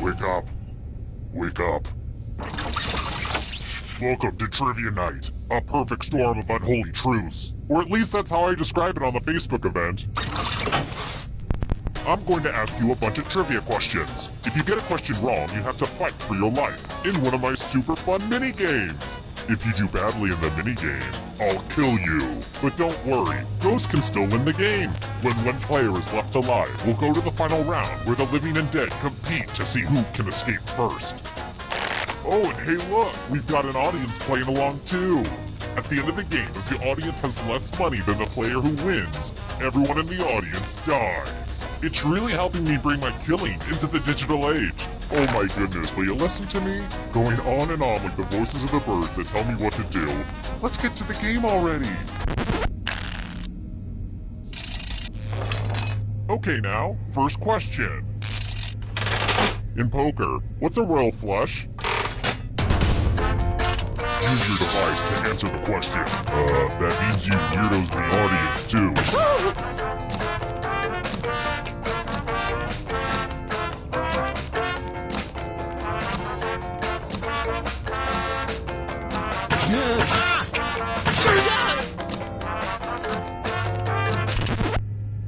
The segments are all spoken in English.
Wake up. Wake up. Welcome to Trivia Night, a perfect storm of unholy truths. Or at least that's how I describe it on the Facebook event. I'm going to ask you a bunch of trivia questions. If you get a question wrong, you have to fight for your life in one of my super fun mini-games. If you do badly in the mini-game, I'll kill you. But don't worry, Ghost can still win the game. When one player is left alive, we'll go to the final round where the living and dead compete to see who can escape first. Oh, and hey look, we've got an audience playing along too. At the end of the game, if the audience has less money than the player who wins, everyone in the audience dies. It's really helping me bring my killing into the digital age. Oh my goodness, will you listen to me? Going on and on like the voices of the birds that tell me what to do. Let's get to the game already. Okay now, first question. In poker, what's a royal flush? Use your device to answer the question. That means you weirdos in the audience too.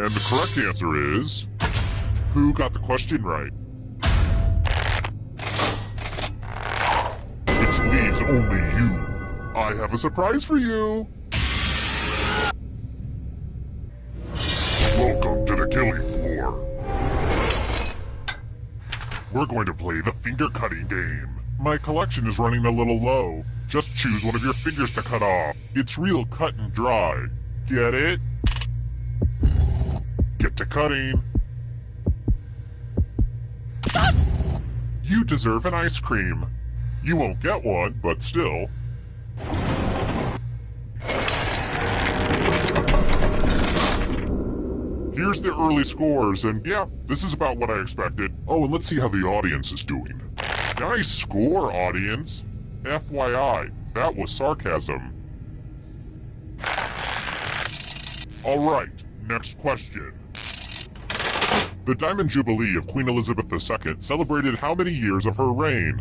And the correct answer is... Who got the question right? Which leaves only you. I have a surprise for you. Welcome to the killing floor. We're going to play the finger-cutting game. My collection is running a little low. Just choose one of your fingers to cut off. It's real cut and dry. Get it? Get to cutting. You deserve an ice cream. You won't get one, but still. Here's the early scores, and yeah, this is about what I expected. Oh, and let's see how the audience is doing. Nice score, audience. FYI, that was sarcasm. Alright, next question. The Diamond Jubilee of Queen Elizabeth II celebrated how many years of her reign?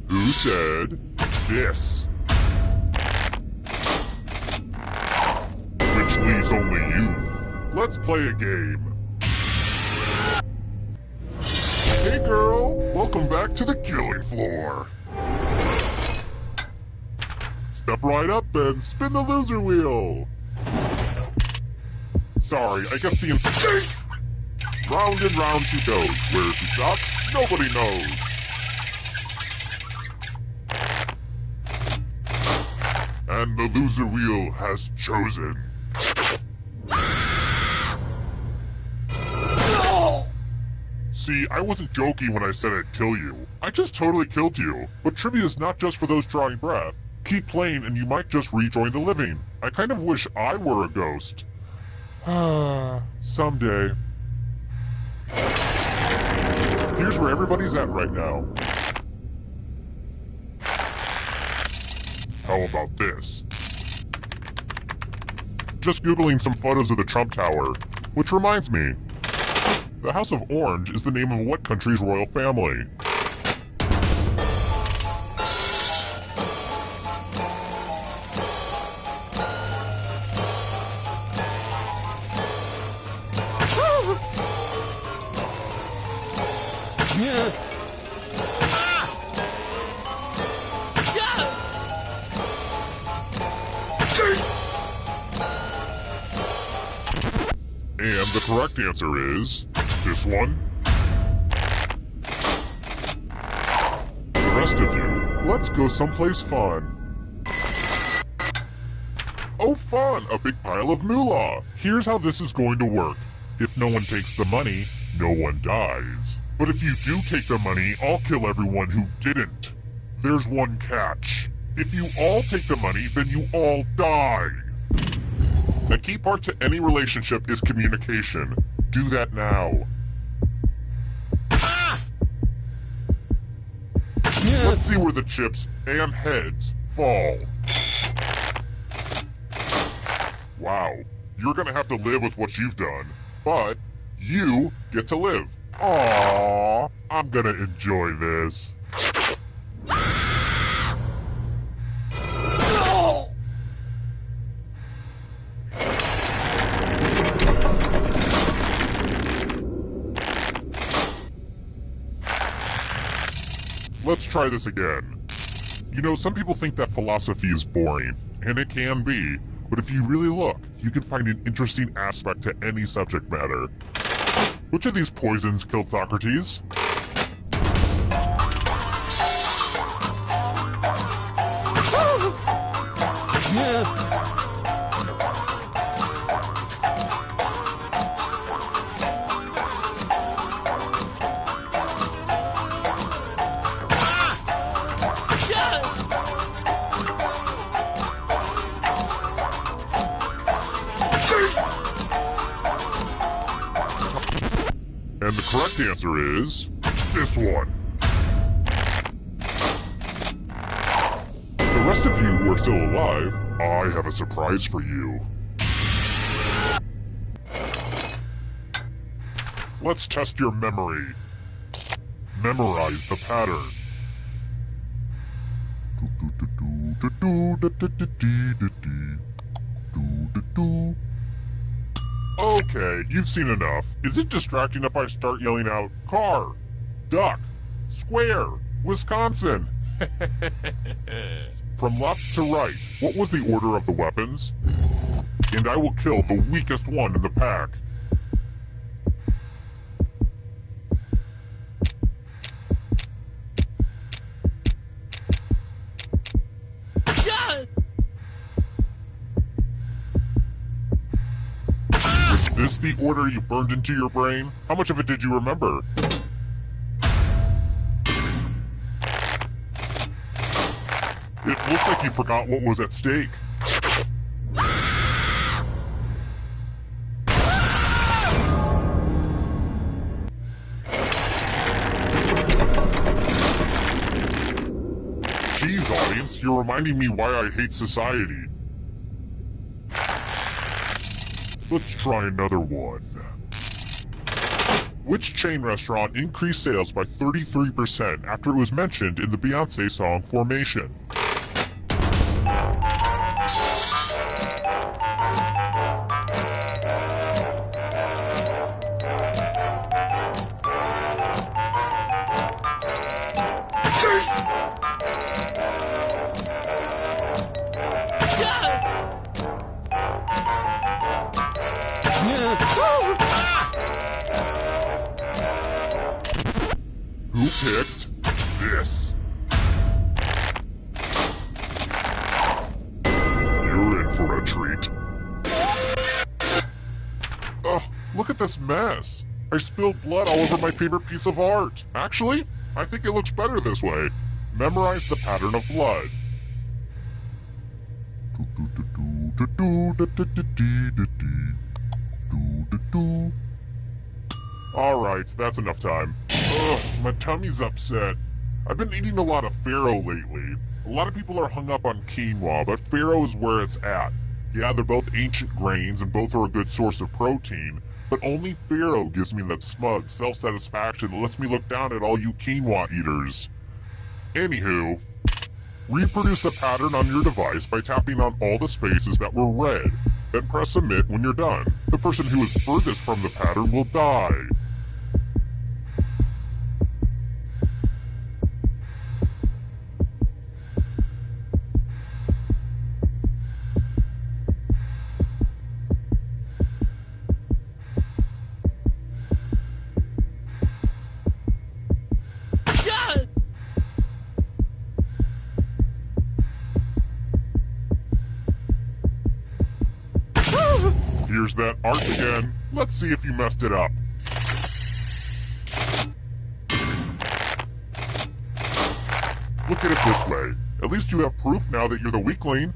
Who said this? Which leaves only you. Let's play a game. Hey girl, welcome back to the killing floor. Step right up and spin the loser wheel. Sorry, I guess the instinct. Round and round she goes. Where she stops, nobody knows. And the loser wheel has chosen. See, I wasn't joking when I said I'd kill you. I just totally killed you. But trivia is not just for those drawing breath. Keep playing and you might just rejoin the living. I kind of wish I were a ghost. Someday. Here's where everybody's at right now. How about this? Just Googling some photos of the Trump Tower. Which reminds me, the House of Orange is the name of what country's royal family? And the correct answer is this one. The rest of you, let's go someplace fun. Oh fun, a big pile of moolah. Here's how this is going to work. If no one takes the money, no one dies. But if you do take the money, I'll kill everyone who didn't. There's one catch. If you all take the money, then you all die. The key part to any relationship is communication. Do that now. Let's see where the chips and heads fall. Wow, you're gonna have to live with what you've done, but you get to live. Aww, I'm gonna enjoy this. Let's try this again. You know, some people think that philosophy is boring, and it can be, but if you really look, you can find an interesting aspect to any subject matter. Which of these poisons killed Socrates? And the correct answer is this one. The rest of you who are still alive, I have a surprise for you. Let's test your memory. Memorize the pattern. Okay, you've seen enough. Is it distracting if I start yelling out, car, duck, square, Wisconsin? From left to right, what was the order of the weapons? And I will kill the weakest one in the pack. Is this the order you burned into your brain? How much of it did you remember? It looks like you forgot what was at stake. Jeez, audience, you're reminding me why I hate society. Let's try another one. Which chain restaurant increased sales by 33% after it was mentioned in the Beyoncé song Formation? Who picked this? You're in for a treat. Ugh, look at this mess. I spilled blood all over my favorite piece of art. Actually, I think it looks better this way. Memorize the pattern of blood. Alright, that's enough time. Ugh, my tummy's upset. I've been eating a lot of farro lately. A lot of people are hung up on quinoa, but farro is where it's at. Yeah, they're both ancient grains and both are a good source of protein, but only farro gives me that smug self-satisfaction that lets me look down at all you quinoa eaters. Anywho, reproduce the pattern on your device by tapping on all the spaces that were red. Then press submit when you're done. The person who is furthest from the pattern will die. Here's that art again. Let's see if you messed it up. Look at it this way. At least you have proof now that you're the weakling.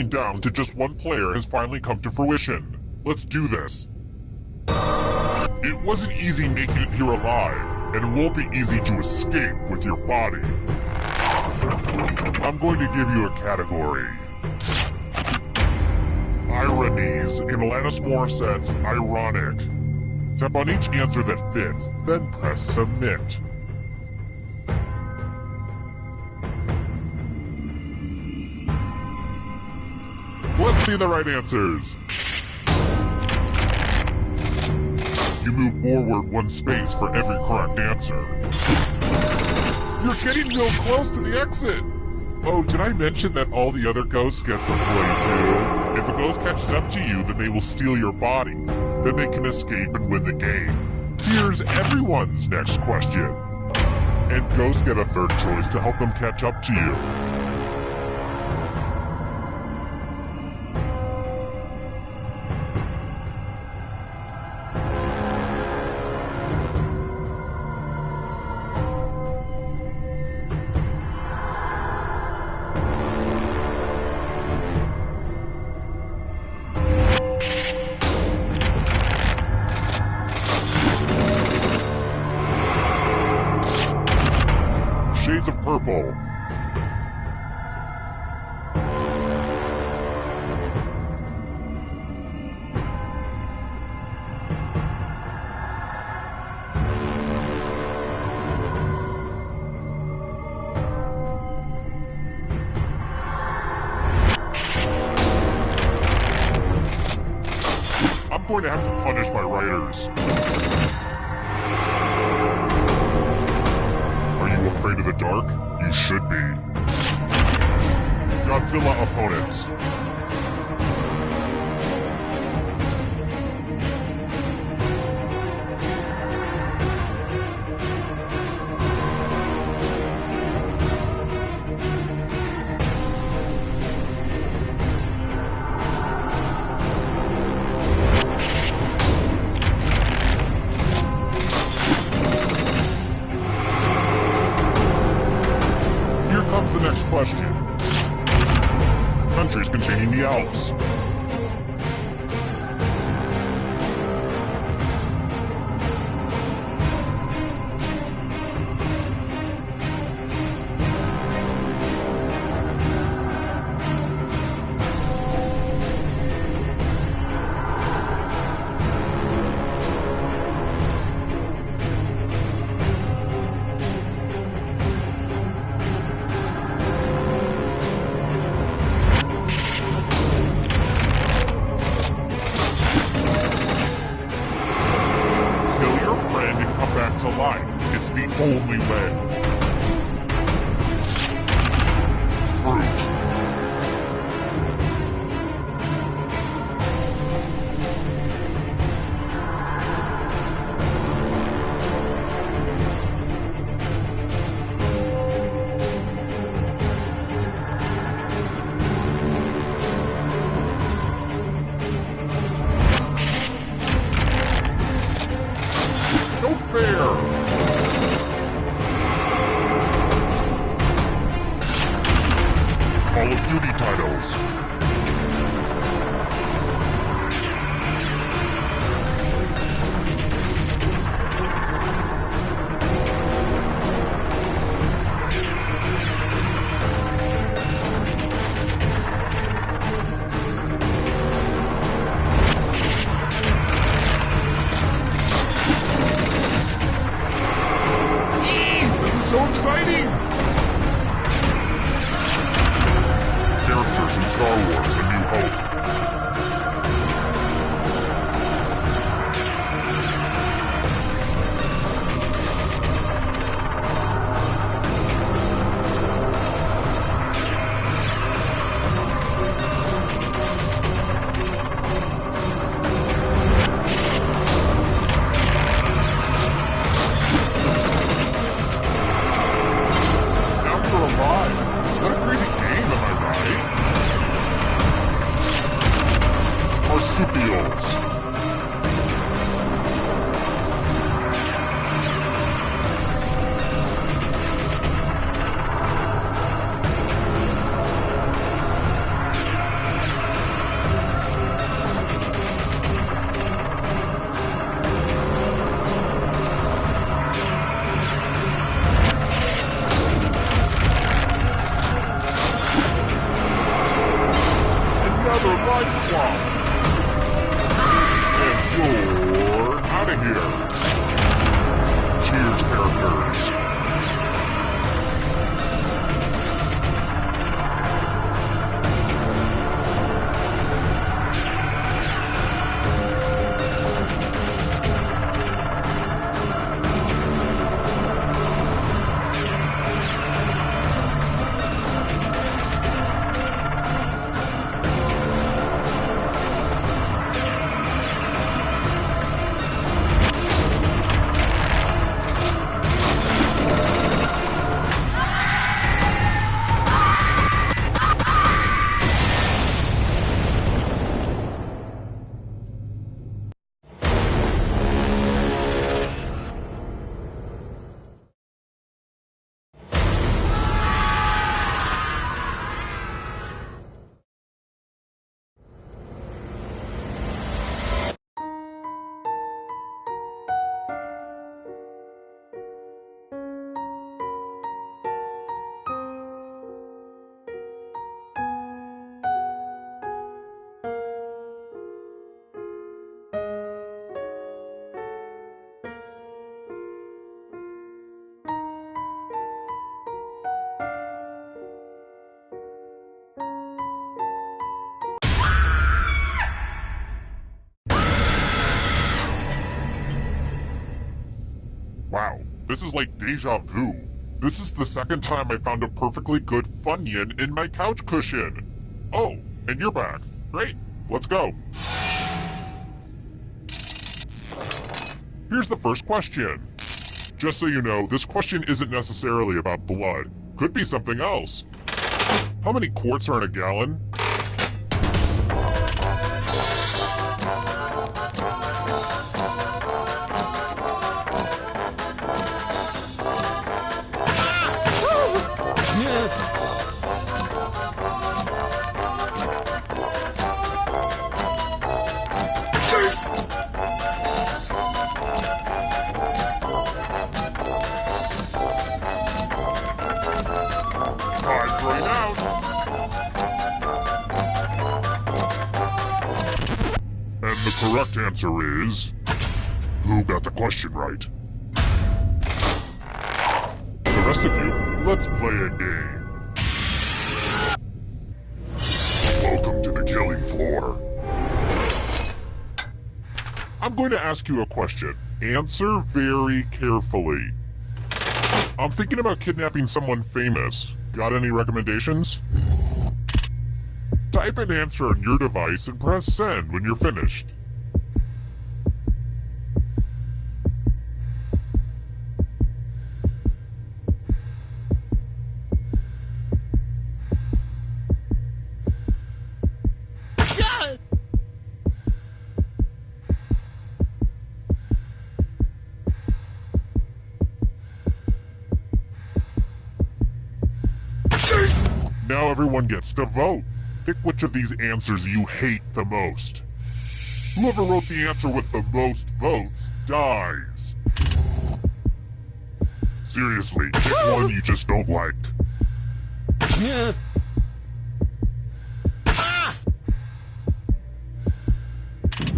whittling down to just one player has finally come to fruition. Let's do this. It wasn't easy making it here alive, and it won't be easy to escape with your body. I'm going to give you a category. Ironies in Alanis Morissette's Ironic. Tap on each answer that fits, then press Submit. Let's see the right answers. You move forward one space for every correct answer. You're getting real close to the exit! Oh, did I mention that all the other ghosts get to play too? If a ghost catches up to you, then they will steal your body. Then they can escape and win the game. Here's everyone's next question. And ghosts get a third choice to help them catch up to you. Shades of purple. I'm going to have to punish my writers. Afraid of the dark? You should be. Godzilla opponents. The next question. Countries containing the Alps. To life. It's the only way. Fruit. No fair! Call of Duty titles. So exciting! Characters in Star Wars: A New Hope. What a crazy game, am I right? Cheers, characters. Wow, this is like deja vu. This is the second time I found a perfectly good Funyun in my couch cushion. Oh, and you're back. Great, let's go. Here's the first question. Just so you know, this question isn't necessarily about blood. Could be something else. How many quarts are in a gallon? Time's running out. And the correct answer is... who got the question right? The rest of you, let's play a game. Welcome to the killing floor. I'm going to ask you a question. Answer very carefully. I'm thinking about kidnapping someone famous. Got any recommendations? Type an answer on your device and press send when you're finished. Now everyone gets to vote. Pick which of these answers you hate the most. Whoever wrote the answer with the most votes dies. Seriously, pick one you just don't like.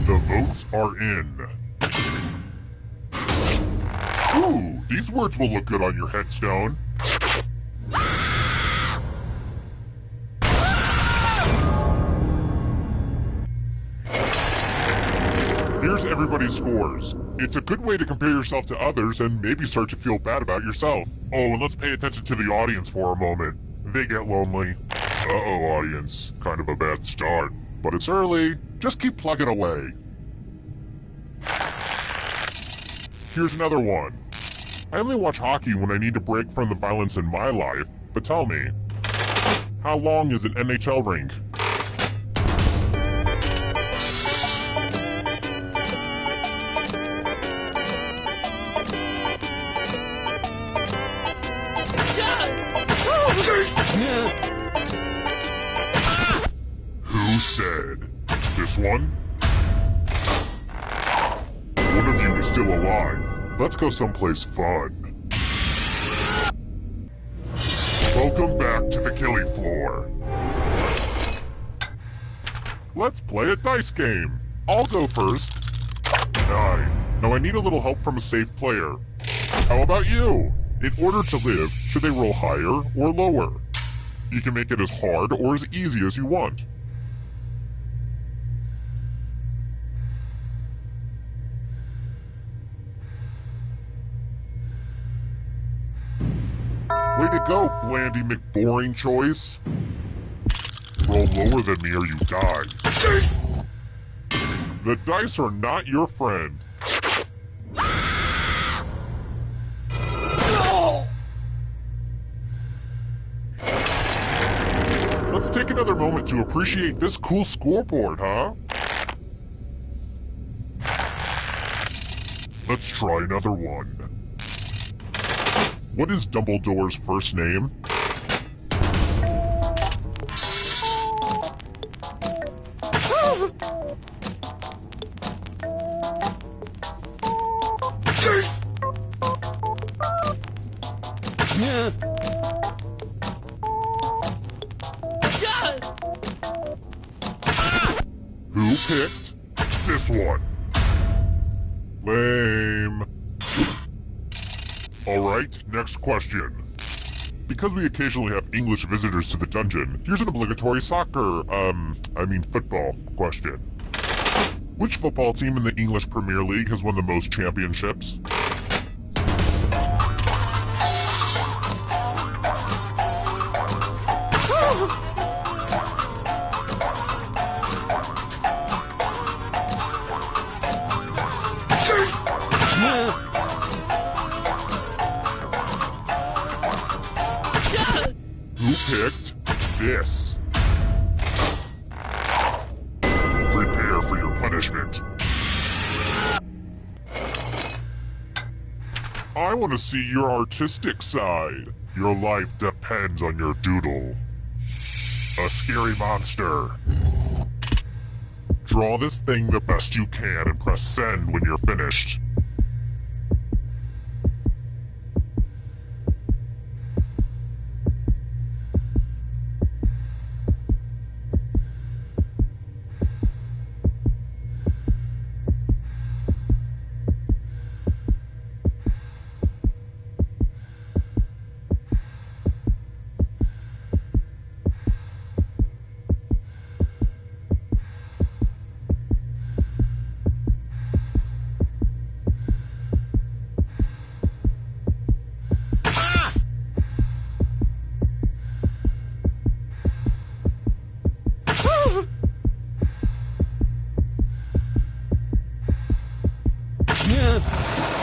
The votes are in. Ooh, these words will look good on your headstone. Here's everybody's scores. It's a good way to compare yourself to others and maybe start to feel bad about yourself. Oh, and let's pay attention to the audience for a moment. They get lonely. Uh-oh, audience. Kind of a bad start. But it's early. Just keep plugging away. Here's another one. I only watch hockey when I need to break from the violence in my life, but tell me, how long is an NHL rink? Who said? This one? One of you is still alive. Let's go someplace fun. Welcome back to the killing floor. Let's play a dice game. I'll go first. 9, Now I need a little help from a safe player. How about you? In order to live, should they roll higher or lower? You can make it as hard or as easy as you want. Way to go, Blandy McBoring Choice. Roll lower than me or you die. The dice are not your friend. Let's take another moment to appreciate this cool scoreboard, huh? Let's try another one. What is Dumbledore's first name? Who picked this one? Lame. Alright, next question. Because we occasionally have English visitors to the dungeon, here's an obligatory football question. Which football team in the English Premier League has won the most championships? Who picked this? Prepare for your punishment. I want to see your artistic side. Your life depends on your doodle. A scary monster. Draw this thing the best you can and press send when you're finished.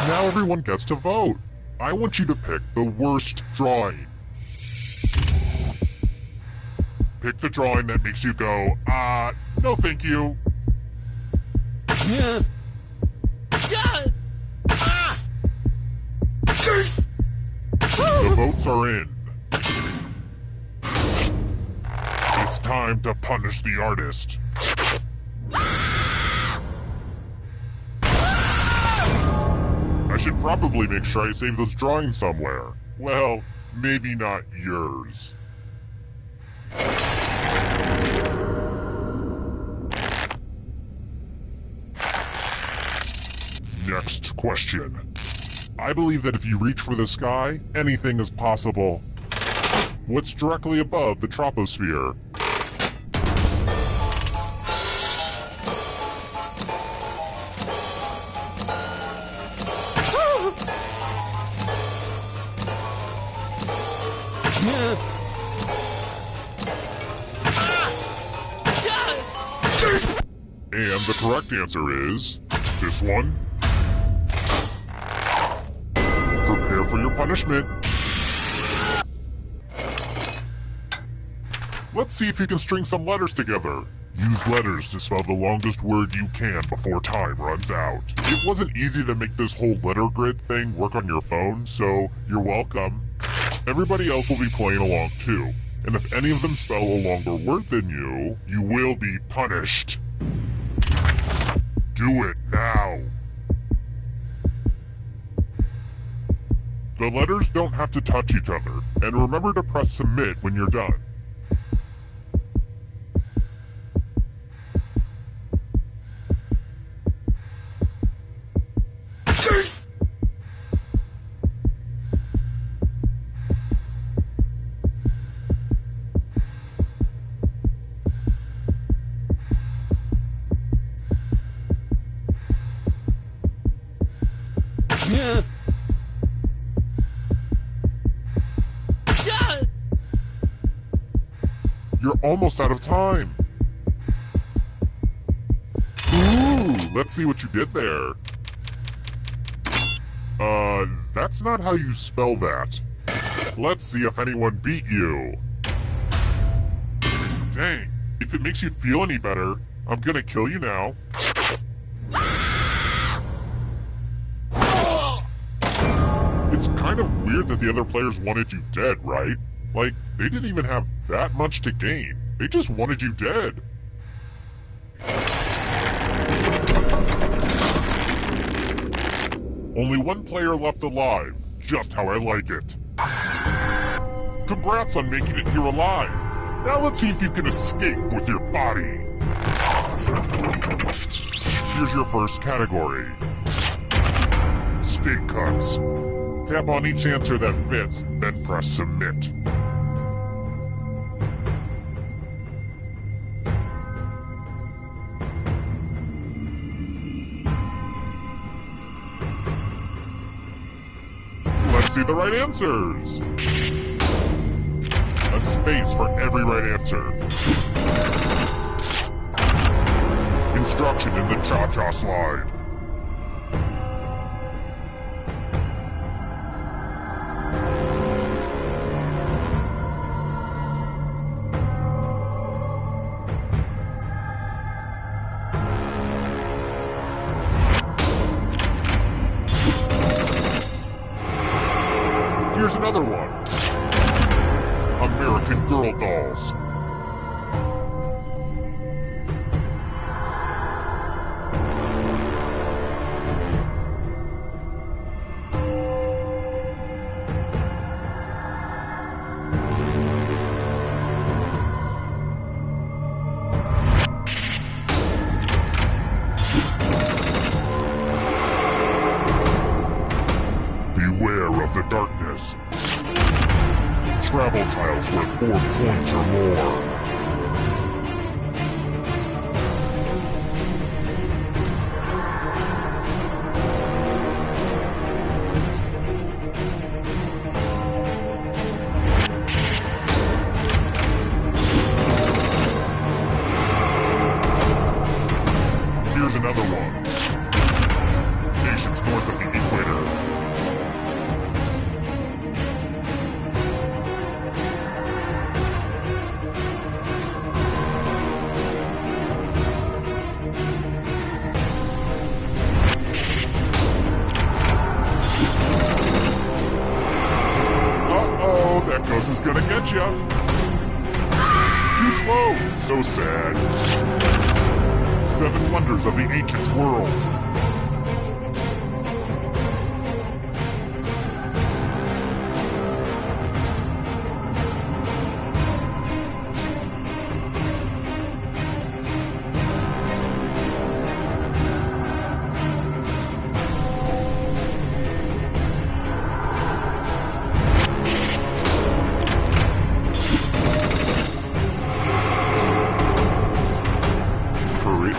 Now everyone gets to vote. I want you to pick the worst drawing. Pick the drawing that makes you go, no thank you. The votes are in. It's time to punish the artist. I should probably make sure I save those drawings somewhere. Well, maybe not yours. Next question. I believe that if you reach for the sky, anything is possible. What's directly above the troposphere? And the correct answer is this one. Prepare for your punishment. Let's see if you can string some letters together. Use letters to spell the longest word you can before time runs out. It wasn't easy to make this whole letter grid thing work on your phone, so you're welcome. Everybody else will be playing along too, and if any of them spell a longer word than you, you will be punished. Do it now. The letters don't have to touch each other, and remember to press submit when you're done. You're almost out of time. Ooh, let's see what you did there. That's not how you spell that. Let's see if anyone beat you. Dang, if it makes you feel any better, I'm gonna kill you now. It's kind of weird that the other players wanted you dead, right? Like, they didn't even have that much to gain. They just wanted you dead. Only one player left alive, just how I like it. Congrats on making it here alive. Now let's see if you can escape with your body. Here's your first category. Steak cuts. Tap on each answer that fits, then press submit. Let's see the right answers. A space for every right answer. Instruction in the cha-cha slide. Here's another one. American Girl dolls. Beware of the darkness. Travel tiles worth 4 points or more. Here's another one. Nations north of the equator. That ghost is gonna get ya. Too slow. So sad. 7 wonders of the ancient world.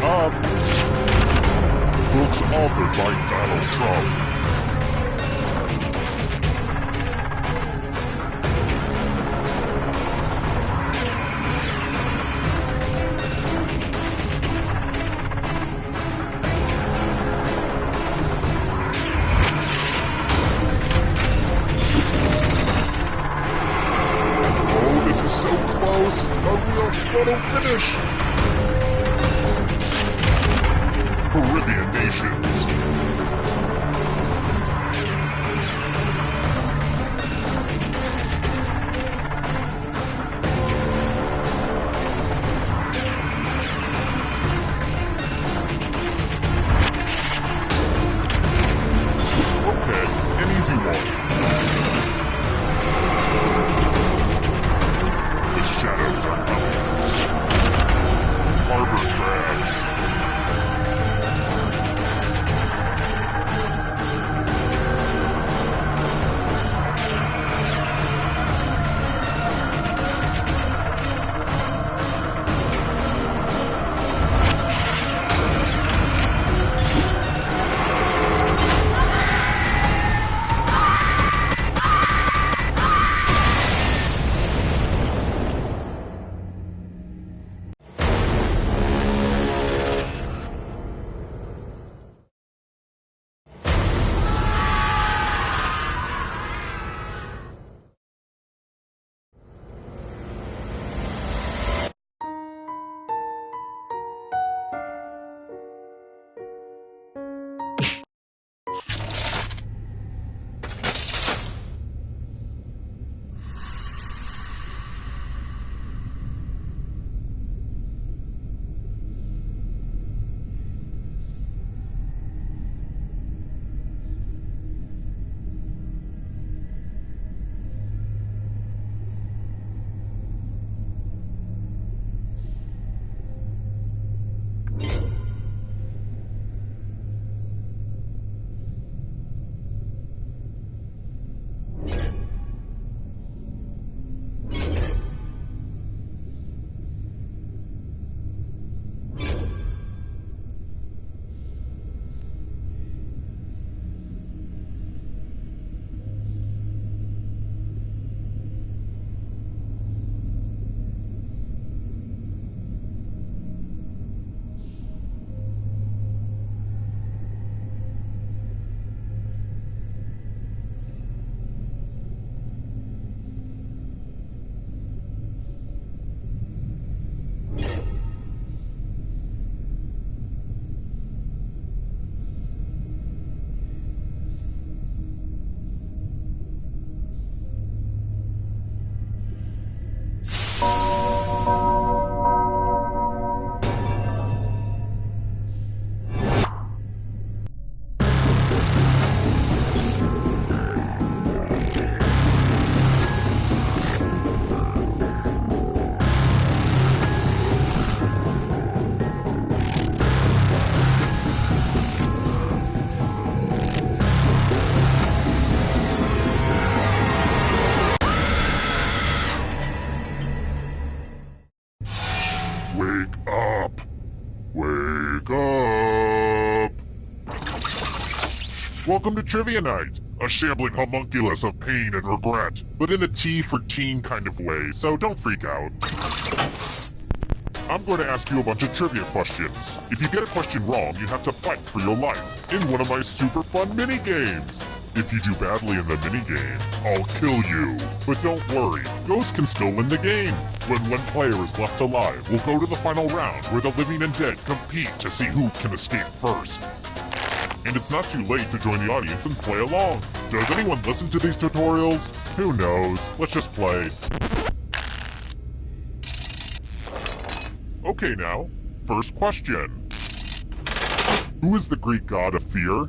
Up. Books authored by Donald Trump. Oh, this is so close. A real photo finish. Caribbean nations. Okay, an easy one. The shadows are coming. Harbor crabs. Welcome to Trivia Night, a shambling homunculus of pain and regret, but in a T for teen kind of way, so don't freak out. I'm going to ask you a bunch of trivia questions. If you get a question wrong, you have to fight for your life in one of my super fun mini-games. If you do badly in the mini-game, I'll kill you. But don't worry, ghosts can still win the game. When one player is left alive, we'll go to the final round where the living and dead compete to see who can escape first. And it's not too late to join the audience and play along. Does anyone listen to these tutorials? Who knows? Let's just play. Okay now, first question. Who is the Greek god of fear?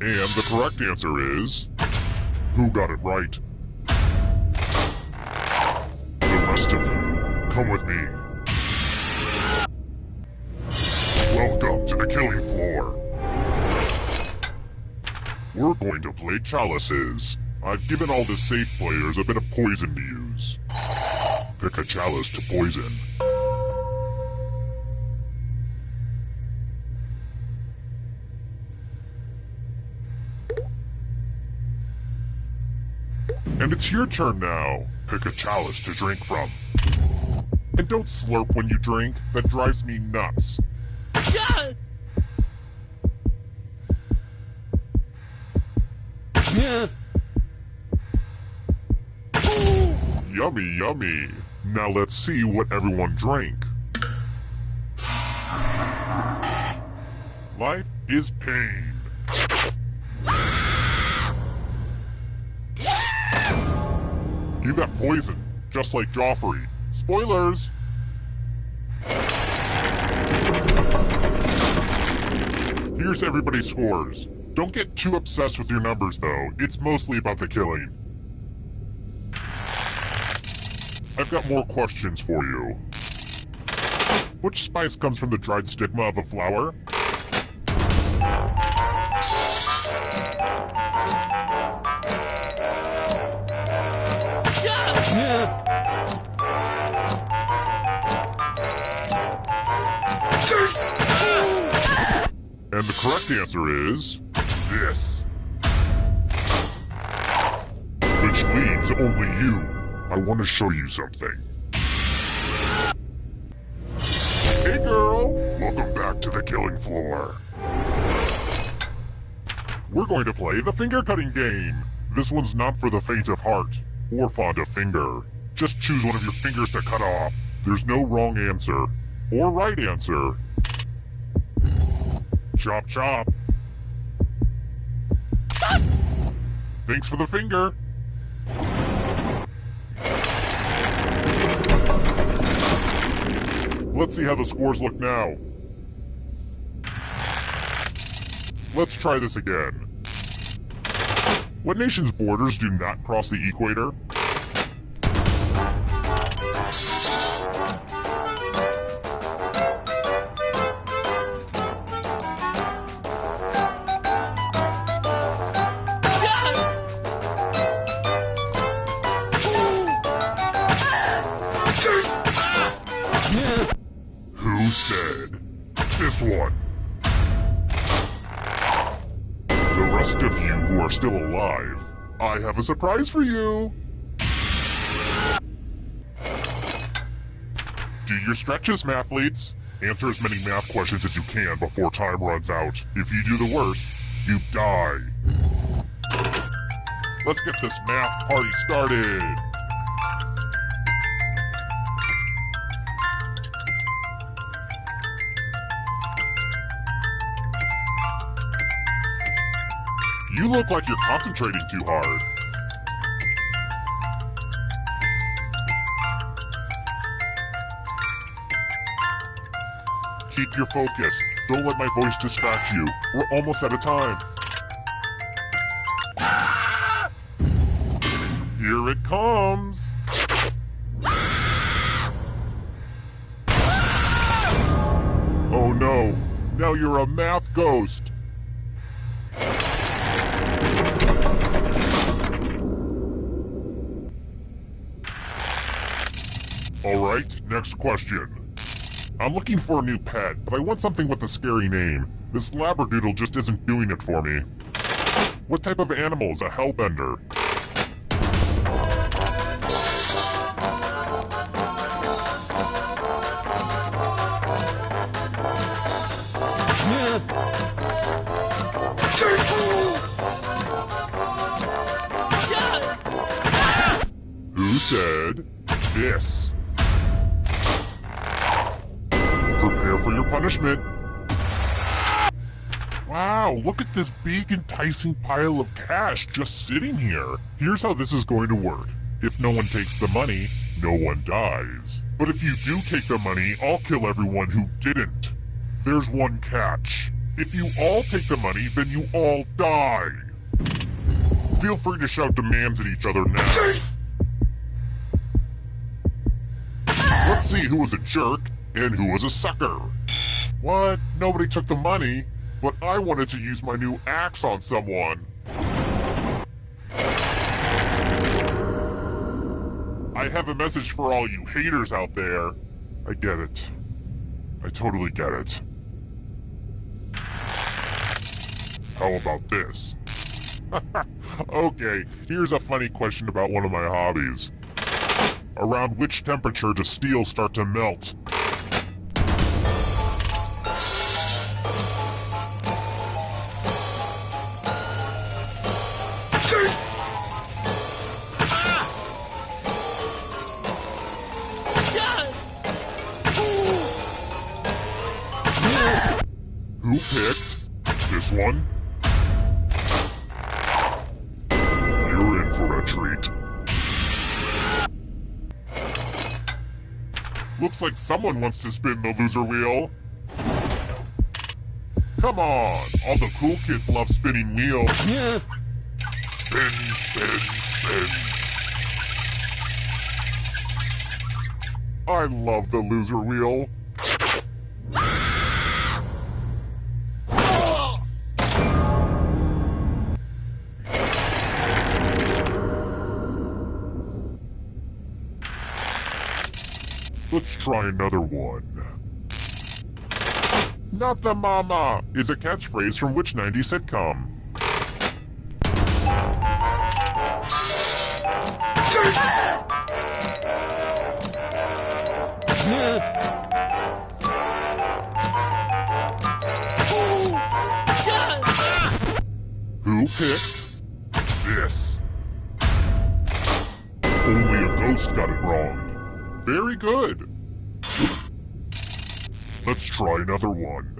And the correct answer is... who got it right? The rest of you, come with me. Welcome to the killing floor. We're going to play chalices. I've given all the safe players a bit of poison to use. Pick a chalice to poison. And it's your turn now. Pick a chalice to drink from. And don't slurp when you drink. That drives me nuts. Yummy, yummy. Now let's see what everyone drank. Life is pain. You got poison, just like Joffrey. Spoilers! Here's everybody's scores. Don't get too obsessed with your numbers, though. It's mostly about the killing. I've got more questions for you. Which spice comes from the dried stigma of a flower? And the correct answer is... this. Which leads only you. I want to show you something. Hey girl! Welcome back to the killing floor. We're going to play the finger cutting game. This one's not for the faint of heart, or fond of finger. Just choose one of your fingers to cut off. There's no wrong answer, or right answer. Chop chop. Thanks for the finger. Let's see how the scores look now. Let's try this again. What nation's borders do not cross the equator? Who said this one? The rest of you who are still alive, I have a surprise for you. Do your stretches, mathletes. Answer as many math questions as you can before time runs out. If you do the worst, you die. Let's get this math party started. You look like you're concentrating too hard. Keep your focus. Don't let my voice distract you. We're almost out of time. Here it comes. Oh no. Now you're a math ghost. Alright, next question. I'm looking for a new pet, but I want something with a scary name. This labradoodle just isn't doing it for me. What type of animal is a hellbender? Who said this? Prepare for your punishment. Wow, look at this big enticing pile of cash just sitting here. Here's how this is going to work. If no one takes the money, no one dies. But if you do take the money, I'll kill everyone who didn't. There's one catch. If you all take the money, then you all die. Feel free to shout demands at each other now. Let's see who was a jerk and who was a sucker. What? Nobody took the money, but I wanted to use my new axe on someone. I have a message for all you haters out there. I get it. I totally get it. How about this? Okay, here's a funny question about one of my hobbies. Around which temperature does steel start to melt? Who picked this one? You're in for a treat. Looks like someone wants to spin the loser wheel. Come on, all the cool kids love spinning wheels. Spin, spin, spin. I love the loser wheel. Let's try another one. Not the mama is a catchphrase from which 90s sitcom? Who picked this? Only a ghost got it wrong. Very good. Let's try another one.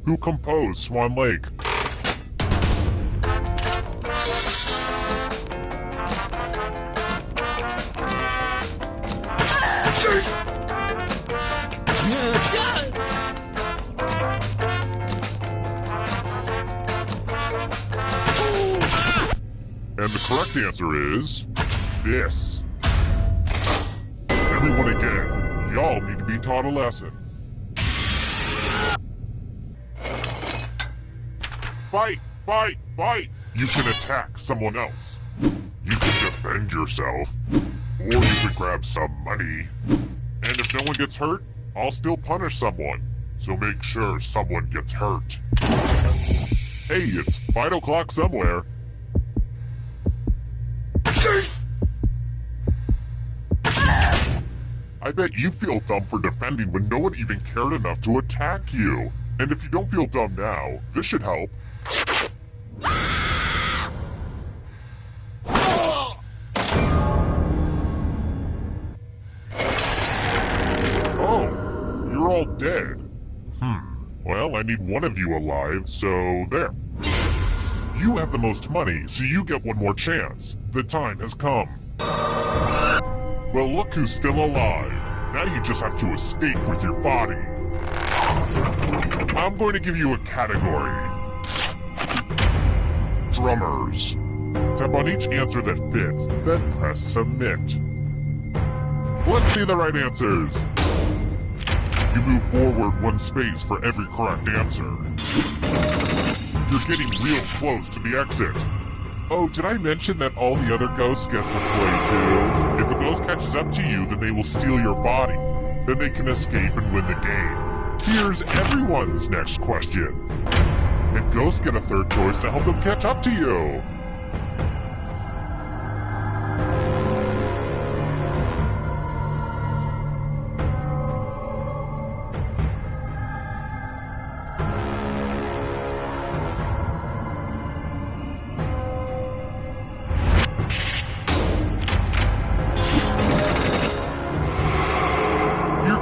Who composed Swan Lake? And the correct answer is this. Everyone again, y'all need to be taught a lesson. Fight, fight, fight! You can attack someone else. You can defend yourself. Or you can grab some money. And if no one gets hurt, I'll still punish someone. So make sure someone gets hurt. Hey, it's 5 o'clock somewhere. I bet you feel dumb for defending when no one even cared enough to attack you. And if you don't feel dumb now, this should help. Oh, you're all dead. Well, I need one of you alive, so there. You have the most money, so you get one more chance. The time has come. Well, look who's still alive. Now you just have to escape with your body. I'm going to give you a category. Drummers. Tap on each answer that fits, then press submit. Let's see the right answers. You move forward 1 space for every correct answer. You're getting real close to the exit. Oh, did I mention that all the other ghosts get to play too? If a ghost catches up to you, then they will steal your body. Then they can escape and win the game. Here's everyone's next question. And ghosts get a third choice to help them catch up to you.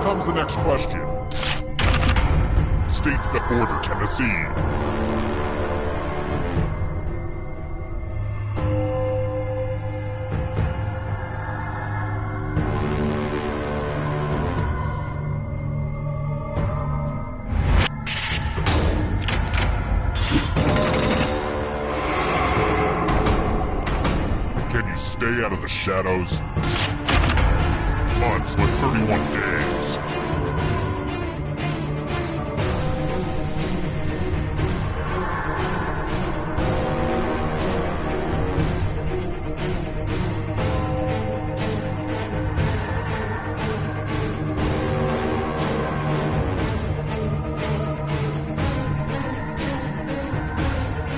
Comes the next question. States that border Tennessee. Can you stay out of the shadows? Months with 31 days.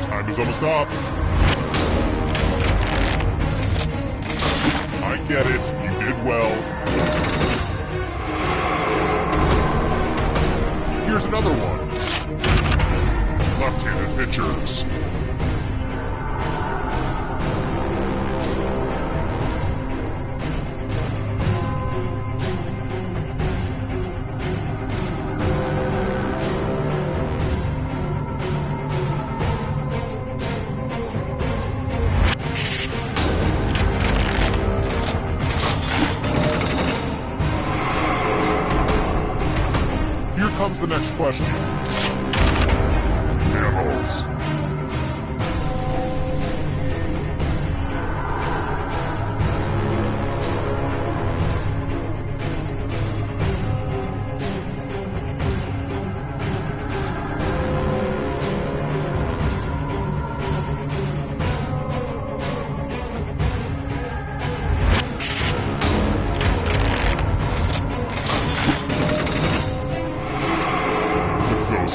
Time is almost up. I get it. You did well. Here's another one. Left-handed pitchers. Here comes the next question. Mammals.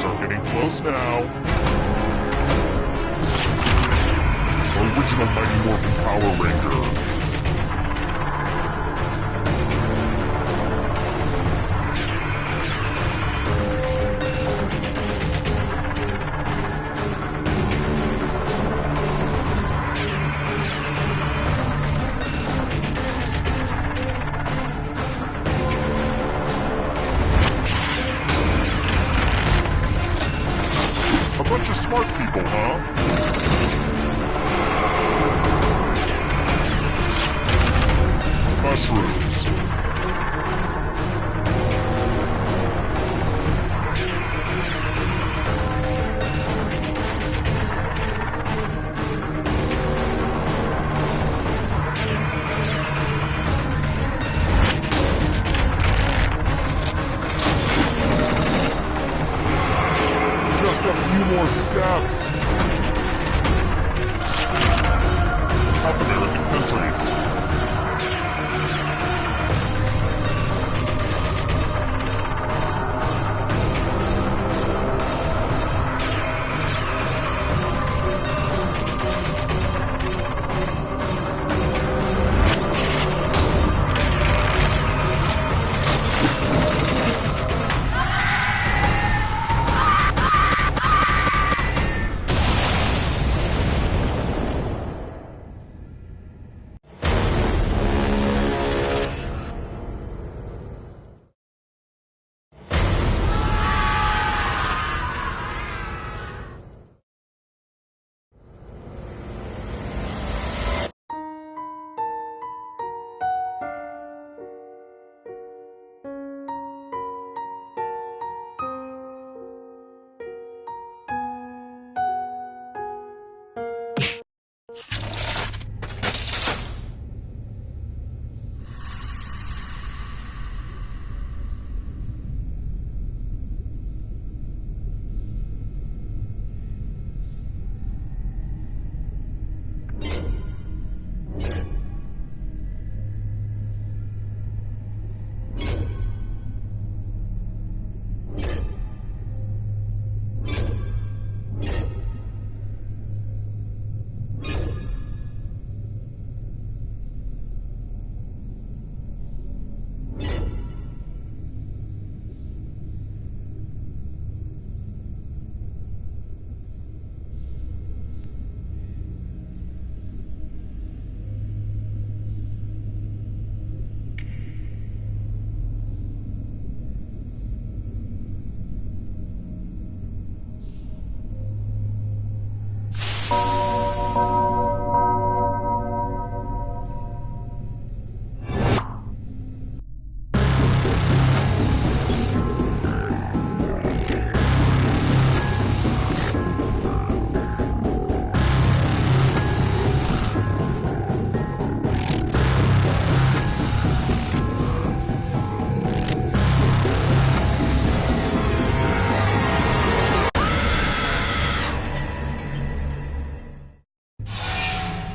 Are getting close now. Original Mighty Morphin Power Ranger. A bunch of smart people, huh? Mushrooms. Just a few more steps. South American countries.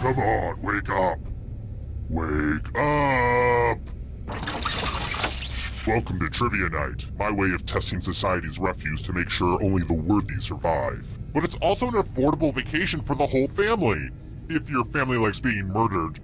Come on, wake up. Wake up! Welcome to Trivia Night, my way of testing society's refuse to make sure only the worthy survive. But it's also an affordable vacation for the whole family, if your family likes being murdered.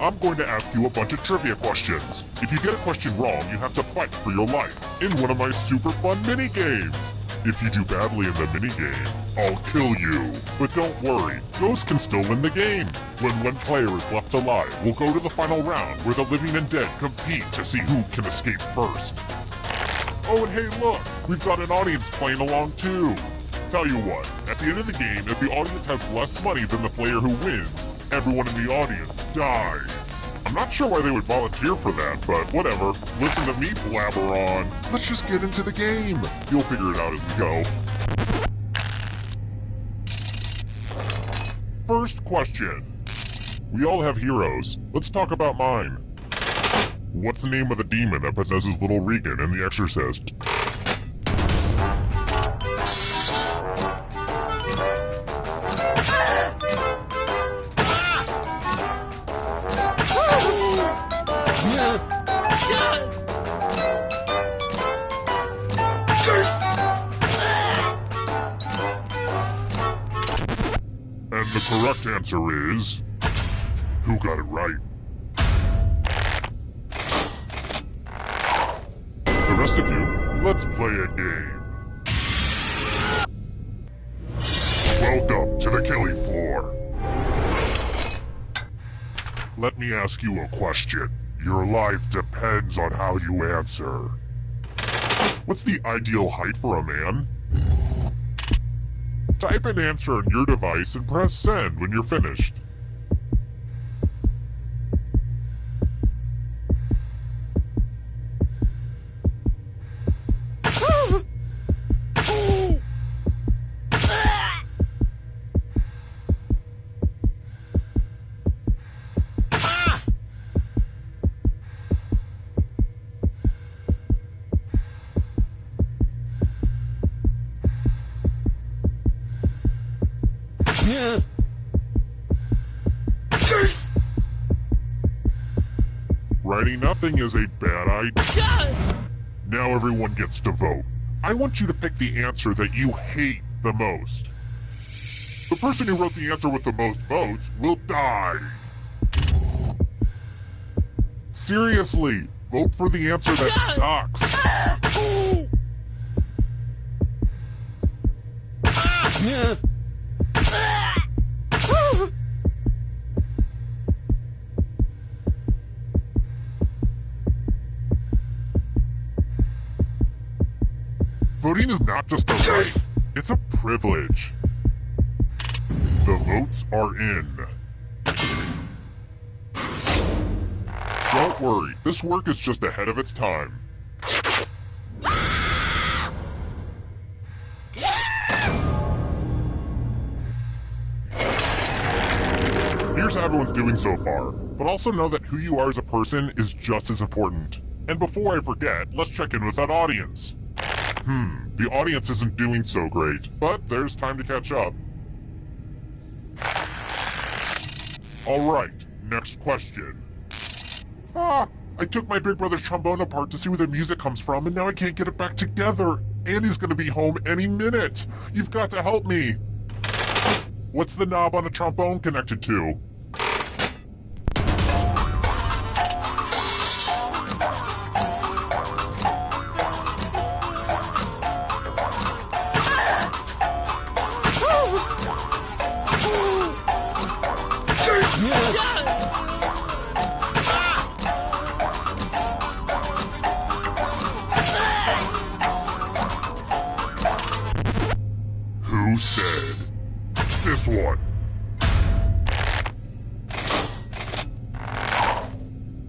I'm going to ask you a bunch of trivia questions. If you get a question wrong, you have to fight for your life in one of my super fun mini-games. If you do badly in the mini-game, I'll kill you. But don't worry, ghosts can still win the game. When one player is left alive, we'll go to the final round where the living and dead compete to see who can escape first. Oh, and hey look, we've got an audience playing along too. Tell you what, at the end of the game, if the audience has less money than the player who wins, everyone in the audience dies. I'm not sure why they would volunteer for that, but whatever. Listen to me blabber on. Let's just get into the game. You'll figure it out as we go. First question. We all have heroes. Let's talk about mine. What's the name of the demon that possesses little Regan in The Exorcist? And the correct answer is... who got it right? The rest of you, let's play a game. Welcome to the killing floor. Let me ask you a question. Your life depends on how you answer. What's the ideal height for a man? Type an answer on your device and press send when you're finished. Writing nothing is a bad idea. Now everyone gets to vote. I want you to pick the answer that you hate the most. The person who wrote the answer with the most votes will die. Seriously, vote for the answer that sucks. Voting is not just a right, it's a privilege. The votes are in. Don't worry, this work is just ahead of its time. Here's how everyone's doing so far, but also know that who you are as a person is just as important. And before I forget, let's check in with that audience. The audience isn't doing so great, but there's time to catch up. Alright, next question. I took my big brother's trombone apart to see where the music comes from, and now I can't get it back together. Andy's gonna be home any minute. You've got to help me. What's the knob on a trombone connected to? Who said this one?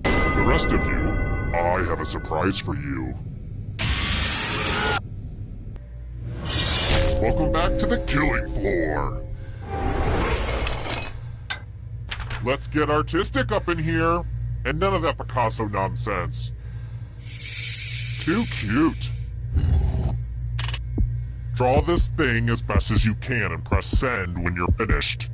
The rest of you, I have a surprise for you. Welcome back to the killing floor. Let's get artistic up in here, and none of that Picasso nonsense. Too cute. Draw this thing as best as you can and press send when you're finished.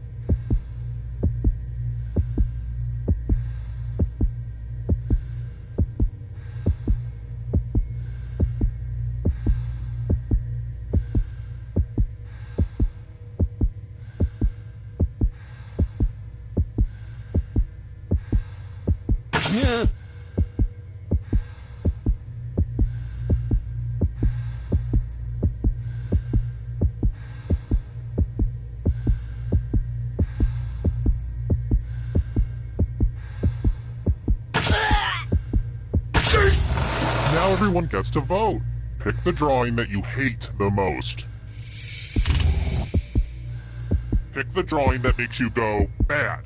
Everyone gets to vote. Pick the drawing that you hate the most. Pick the drawing that makes you go, bad.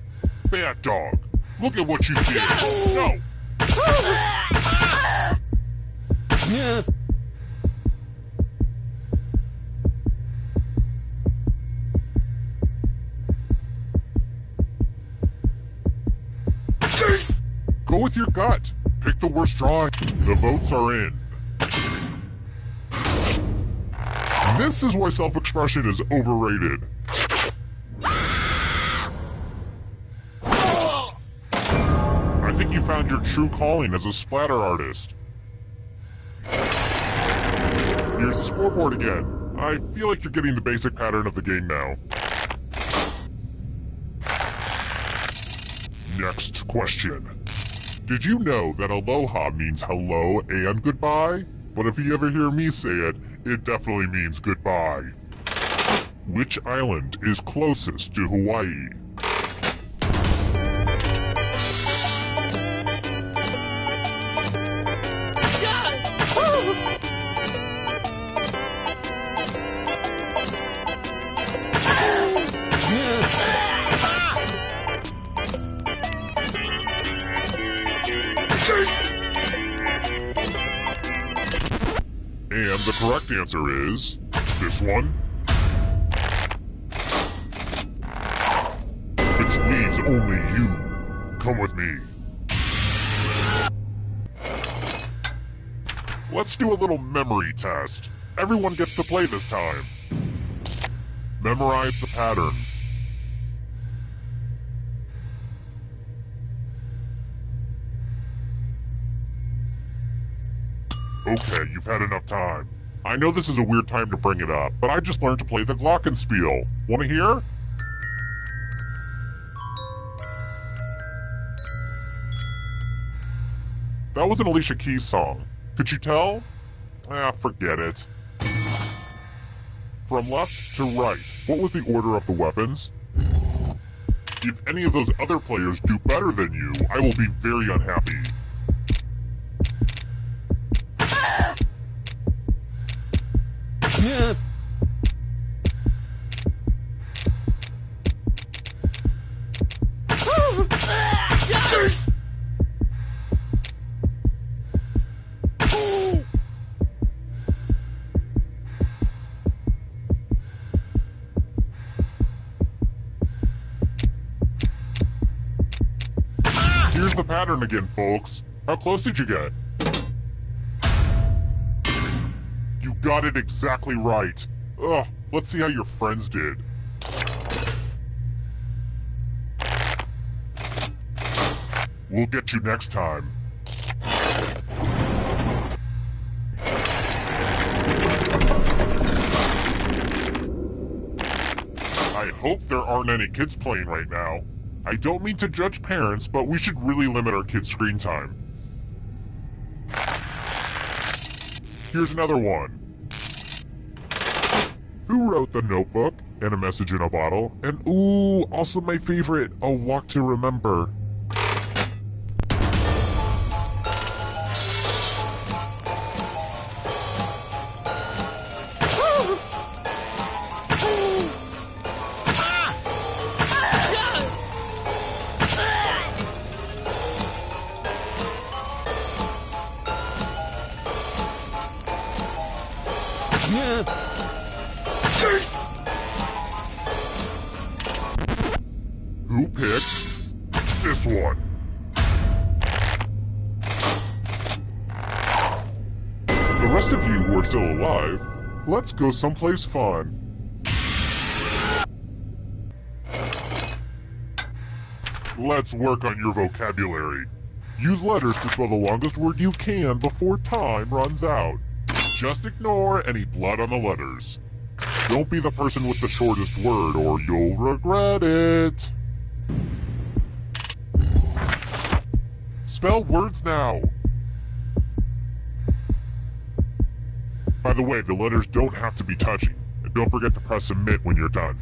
Bad dog. Look at what you did. No. Go with your gut. Pick the worst drawing. The votes are in. This is why self-expression is overrated. I think you found your true calling as a splatter artist. Here's the scoreboard again. I feel like you're getting the basic pattern of the game now. Next question. Did you know that aloha means hello and goodbye? But if you ever hear me say it, it definitely means goodbye. Which island is closest to Hawaii? And the correct answer is this one. Which means only you. Come with me. Let's do a little memory test. Everyone gets to play this time. Memorize the pattern. Okay, you've had enough time. I know this is a weird time to bring it up, but I just learned to play the glockenspiel. Wanna hear? That was an Alicia Keys song. Could you tell? Forget it. From left to right, what was the order of the weapons? If any of those other players do better than you, I will be very unhappy. Here's the pattern again, folks. How close did you get? You got it exactly right. Ugh, let's see how your friends did. We'll get you next time. I hope there aren't any kids playing right now. I don't mean to judge parents, but we should really limit our kids' screen time. Here's another one. Who wrote The Notebook and A Message in a Bottle? And ooh, also my favorite, A Walk to Remember. Who picked this one? The rest of you who are still alive, let's go someplace fun. Let's work on your vocabulary. Use letters to spell the longest word you can before time runs out. Just ignore any blood on the letters. Don't be the person with the shortest word or you'll regret it. Spell words now. By the way, the letters don't have to be touching. And don't forget to press submit when you're done.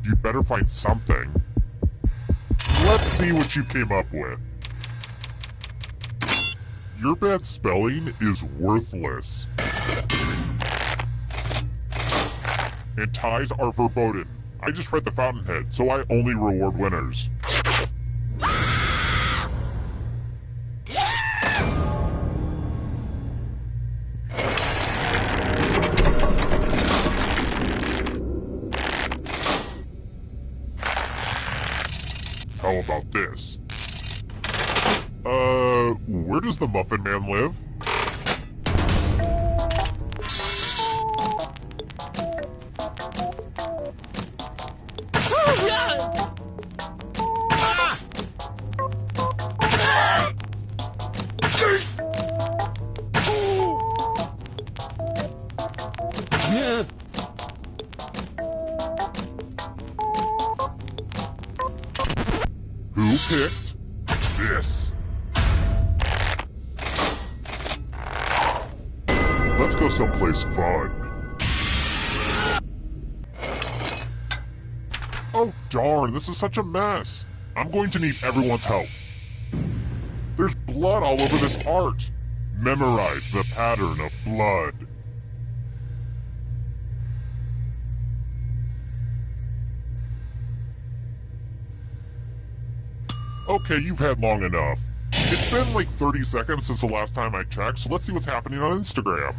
You better find something. Let's see what you came up with. Your bad spelling is worthless. And ties are verboten. I just read the Fountainhead, so I only reward winners. How about this? Where does the Muffin Man live? Who picked this? Let's go someplace fun. Oh darn, this is such a mess. I'm going to need everyone's help. There's blood all over this art. Memorize the pattern of blood. Okay, you've had long enough. It's been like 30 seconds since the last time I checked, so let's see what's happening on Instagram.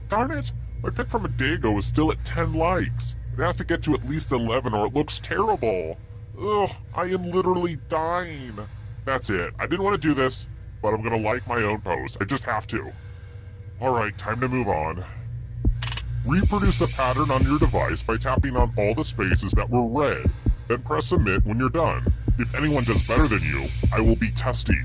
Darn it! My pic from a day ago is still at 10 likes. It has to get to at least 11 or it looks terrible. Ugh, I am literally dying. That's it. I didn't want to do this, but I'm gonna like my own post. I just have to. Alright, time to move on. Reproduce the pattern on your device by tapping on all the spaces that were red. Then press submit when you're done. If anyone does better than you, I will be testy.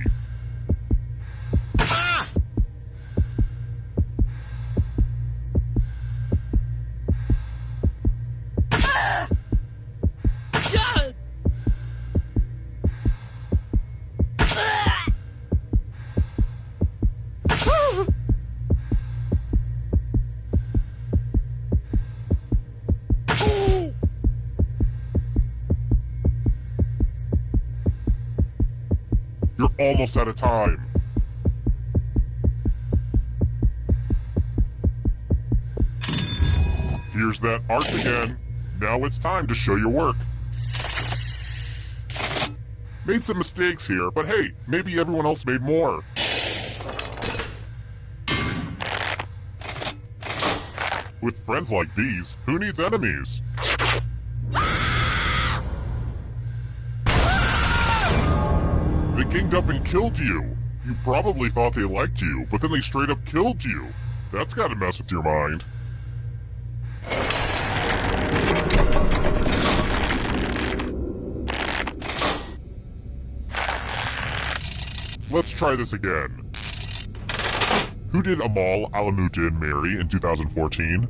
You're almost out of time. Here's that art again. Now it's time to show your work. Made some mistakes here, but hey, maybe everyone else made more. With friends like these, who needs enemies? They ganged up and killed you. You probably thought they liked you, but then they straight up killed you. That's gotta mess with your mind. Let's try this again. Who did Amal Alamuddin marry in 2014?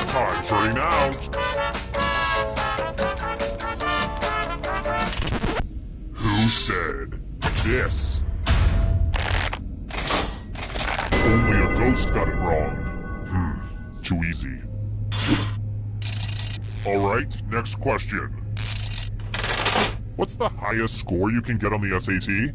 Time's running out. Who said this? Only a ghost got it wrong. Too easy. Alright, next question. What's the highest score you can get on the SAT?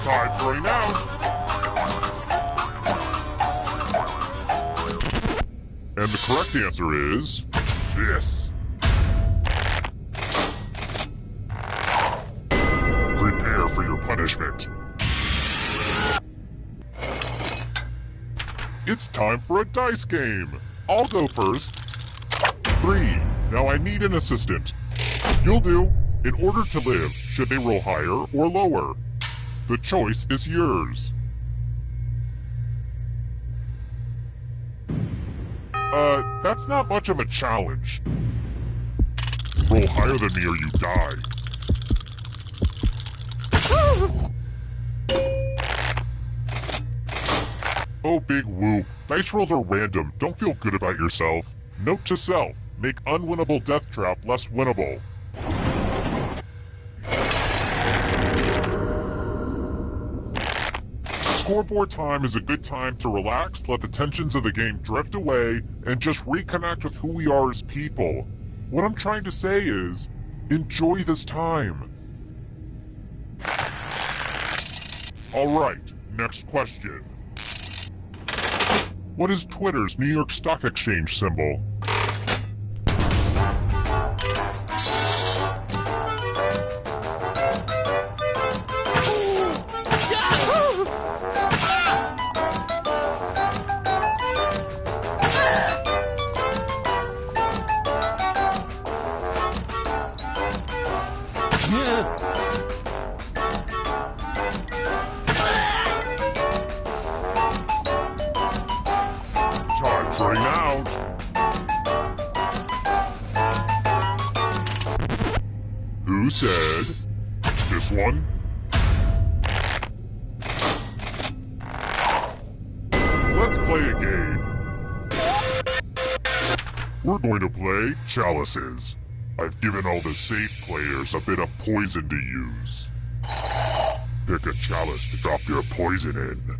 Time's running out. And the correct answer is this. Prepare for your punishment. It's time for a dice game. I'll go first. 3. Now I need an assistant. You'll do. In order to live, should they roll higher or lower? The choice is yours. That's not much of a challenge. Roll higher than me or you die. Oh, big whoop. Dice rolls are random. Don't feel good about yourself. Note to self. Make unwinnable death trap less winnable. Scoreboard time is a good time to relax, let the tensions of the game drift away, and just reconnect with who we are as people. What I'm trying to say is, enjoy this time. Alright, next question. What is Twitter's New York Stock Exchange symbol? Time's running out. Who said this one? Let's play a game. We're going to play Chalices. I've given all the safe players a bit of poison to use. Pick a chalice to drop your poison in.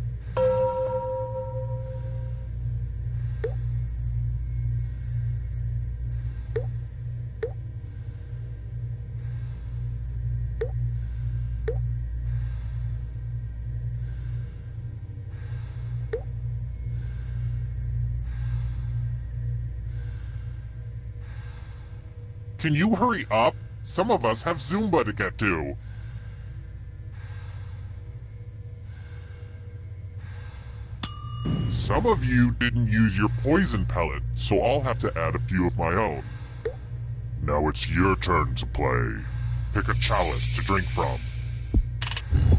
Can you hurry up? Some of us have Zumba to get to. Some of you didn't use your poison pellet, so I'll have to add a few of my own. Now it's your turn to play. Pick a chalice to drink from.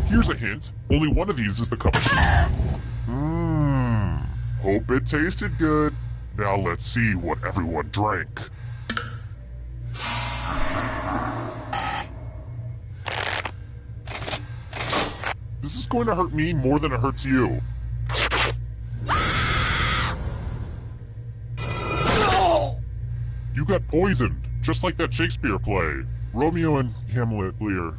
Here's a hint. Only one of these is the cup of tea. Hope it tasted good. Now let's see what everyone drank. This is going to hurt me more than it hurts you. You got poisoned, just like that Shakespeare play, Romeo and Hamlet Lear.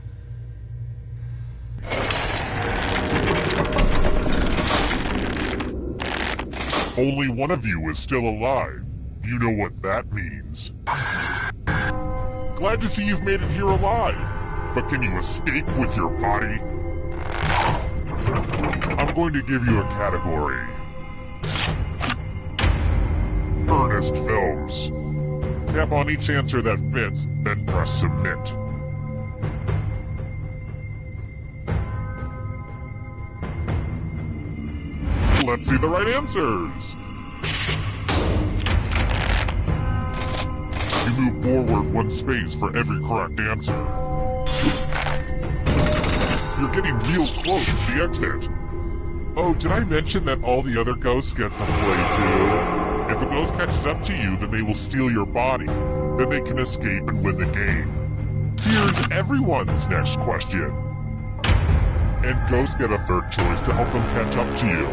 Only one of you is still alive. You know what that means. Glad to see you've made it here alive, but can you escape with your body? I'm going to give you a category. Ernest Films. Tap on each answer that fits, then press submit. Let's see the right answers. You move forward one space for every correct answer. You're getting real close to the exit. Oh, did I mention that all the other ghosts get to play too? If a ghost catches up to you, then they will steal your body. Then they can escape and win the game. Here's everyone's next question. And ghosts get a third choice to help them catch up to you.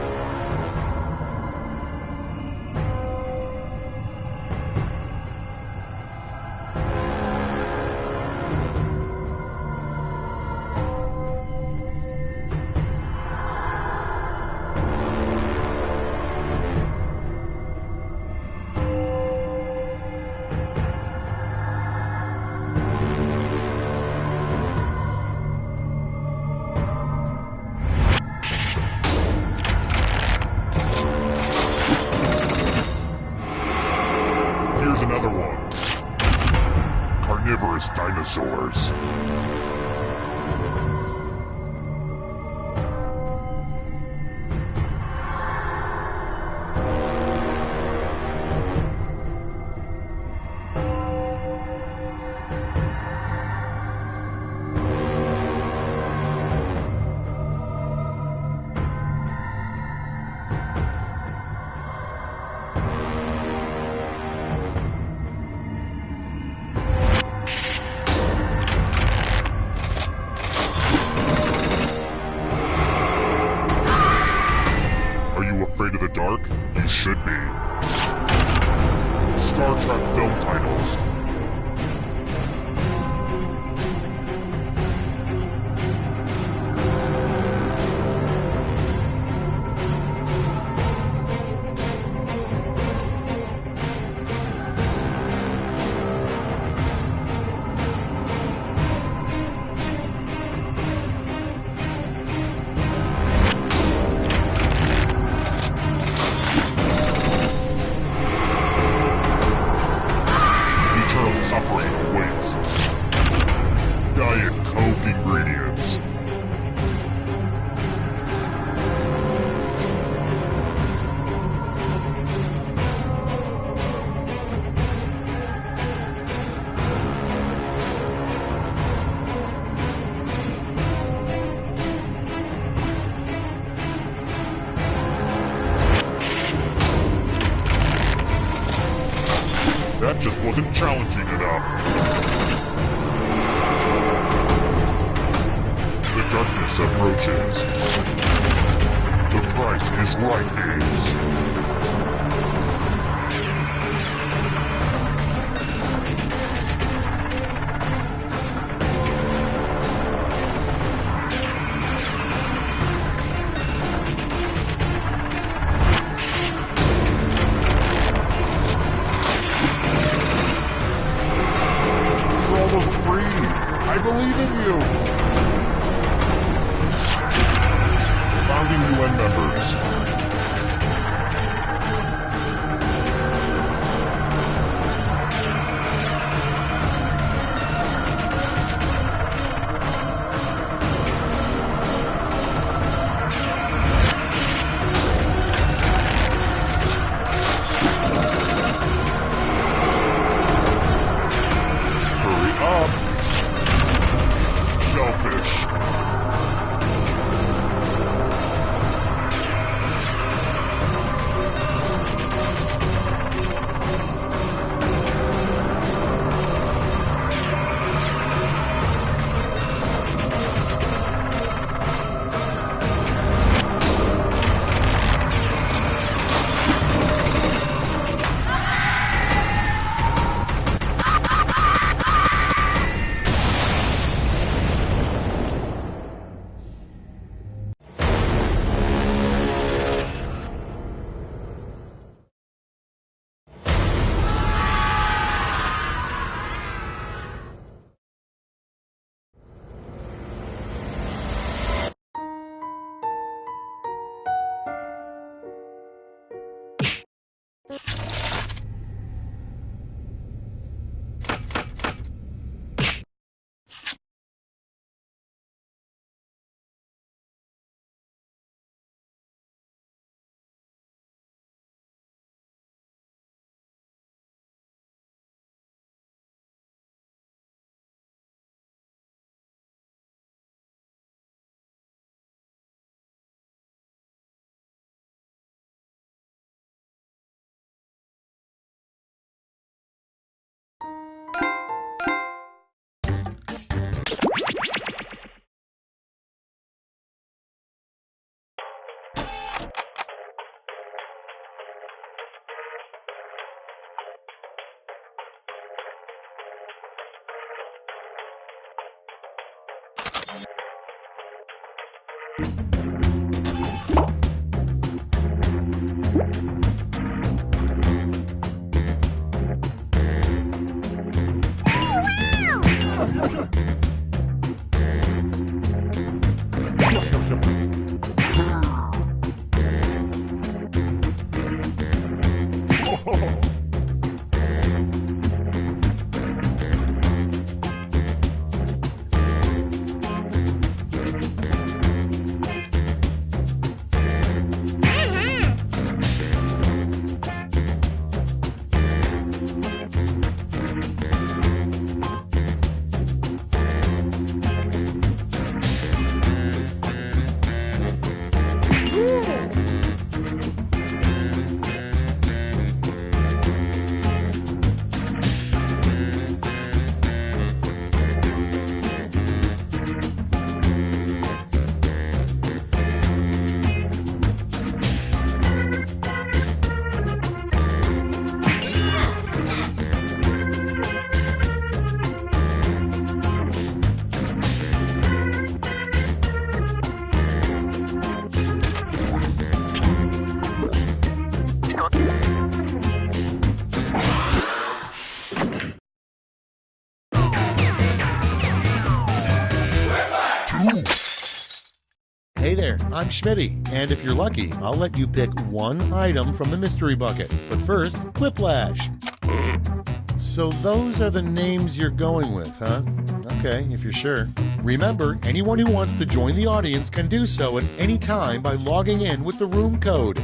Another one. Carnivorous dinosaurs. should be. Star Trek film titles. Suffering awaits. Diet Coke ingredients. That just wasn't challenging enough. The darkness approaches. The price is right, Ace. I believe in you! Founding UN members. Hurry up! Shellfish. Hey there, I'm Schmitty, and if you're lucky, I'll let you pick one item from the mystery bucket. But first, Quiplash. So those are the names you're going with, huh? Okay, if you're sure. Remember, anyone who wants to join the audience can do so at any time by logging in with the room code.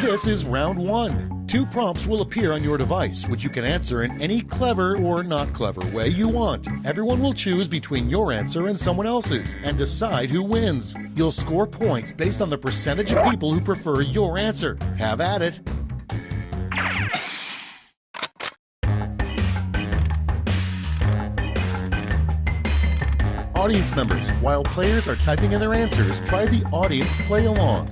This is round 1. 2 prompts will appear on your device, which you can answer in any clever or not clever way you want. Everyone will choose between your answer and someone else's and decide who wins. You'll score points based on the percentage of people who prefer your answer. Have at it. Audience members, while players are typing in their answers, try the audience play along.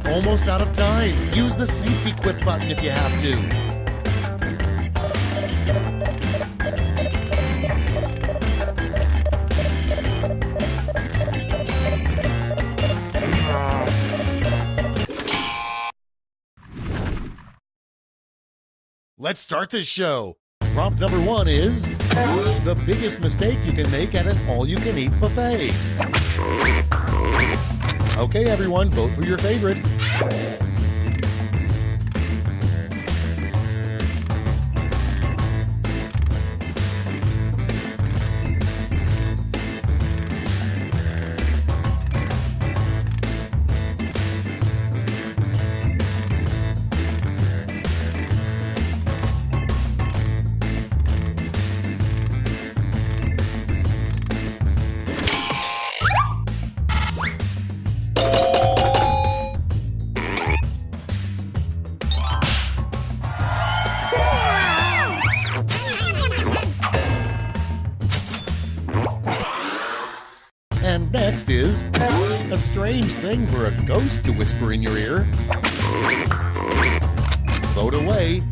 Almost out of time. Use the safety quit button if you have to. Let's start this show. Prompt number 1 is the biggest mistake you can make at an all-you-can-eat buffet. Okay, everyone, vote for your favorite. And next is a strange thing for a ghost to whisper in your ear. Vote away.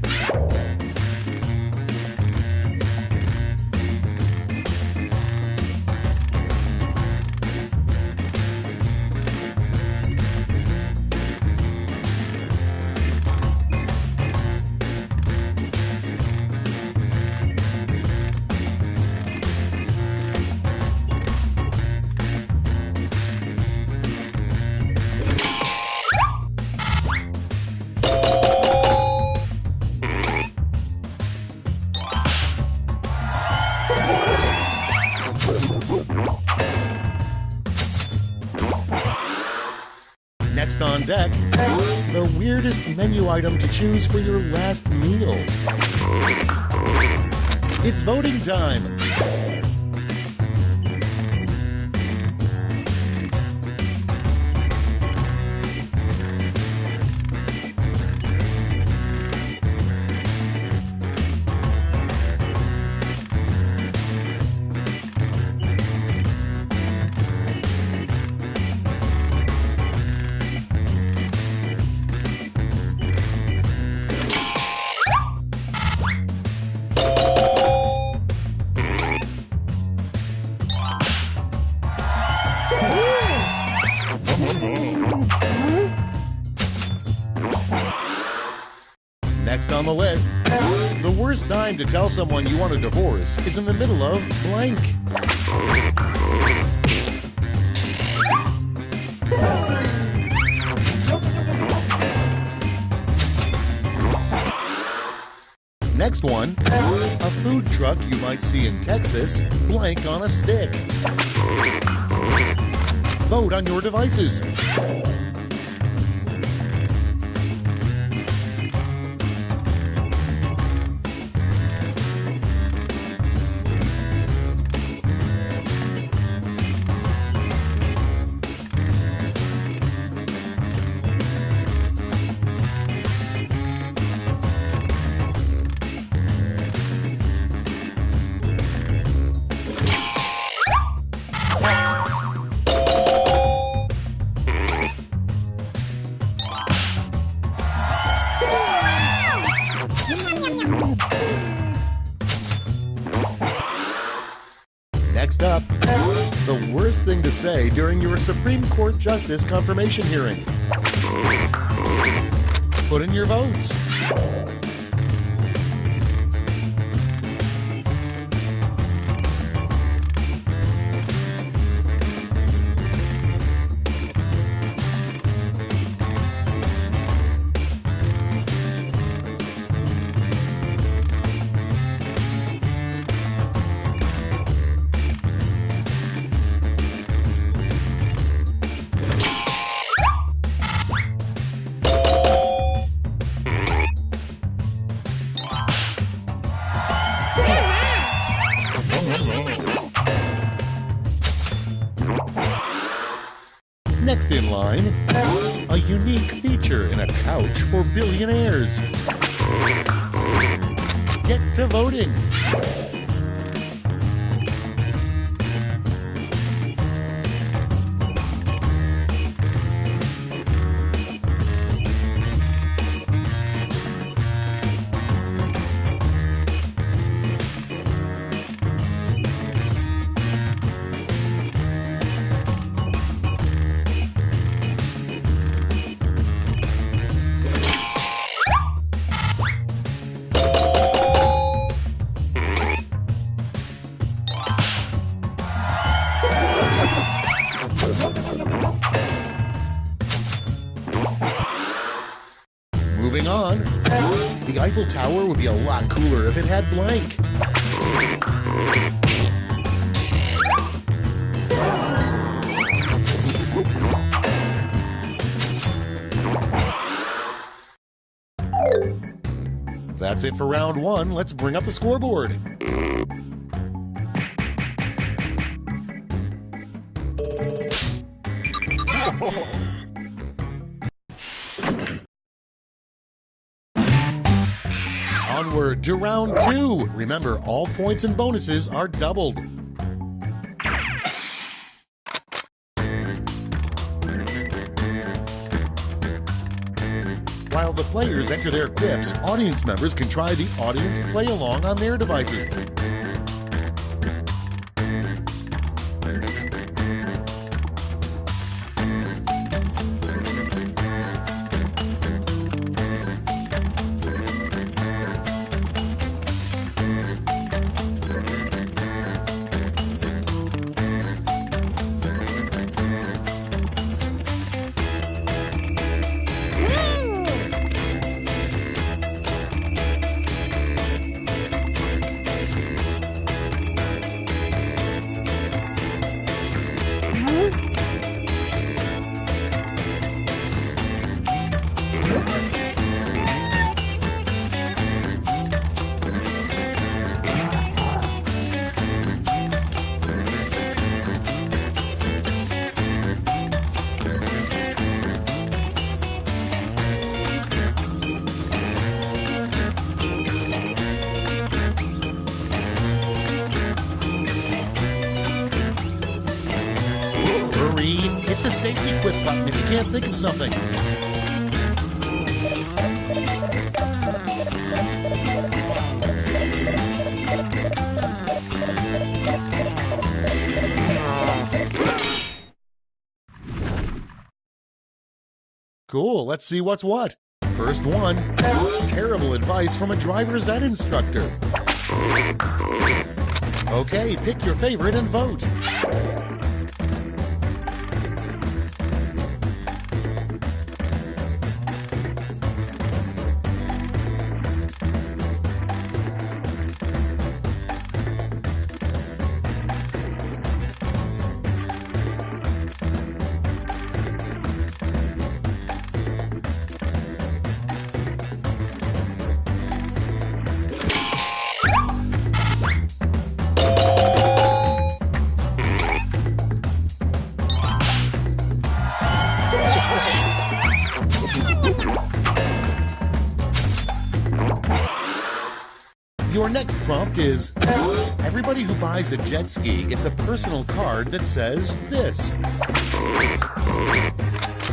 Next on deck, the weirdest menu item to choose for your last meal. It's voting time. Next on the list, the worst time to tell someone you want a divorce is in the middle of blank. Next one, a food truck you might see in Texas, blank on a stick. Vote on your devices. Next up, the worst thing to say during your Supreme Court Justice confirmation hearing. Put in your votes. Next in line, a unique feature in a couch for billionaires. Get to voting. Moving on, the Eiffel Tower would be a lot cooler if it had blank. That's it for round one. Let's bring up the scoreboard. Onward to round two. Remember, all points and bonuses are doubled. While the players enter their quips, audience members can try the audience play-along on their devices. Hit the safety quit button if you can't think of something. Cool, let's see what's what. First one, terrible advice from a driver's ed instructor. Okay, pick your favorite and vote. Your next prompt is, everybody who buys a jet ski gets a personal card that says this.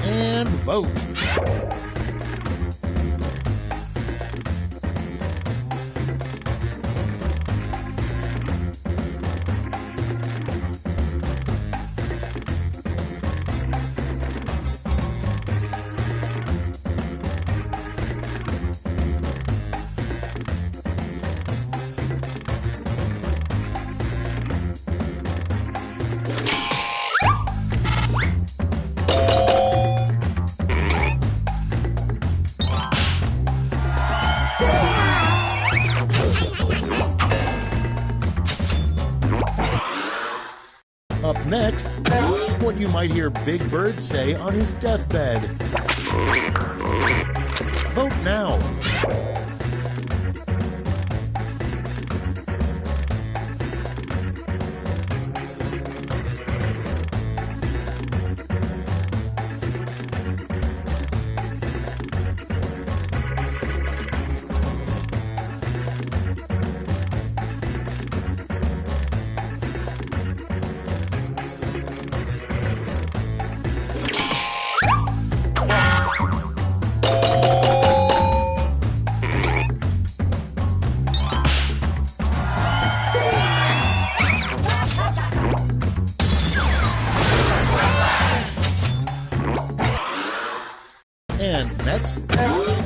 And vote. Up next, what you might hear Big Bird say on his deathbed. Vote now. And next,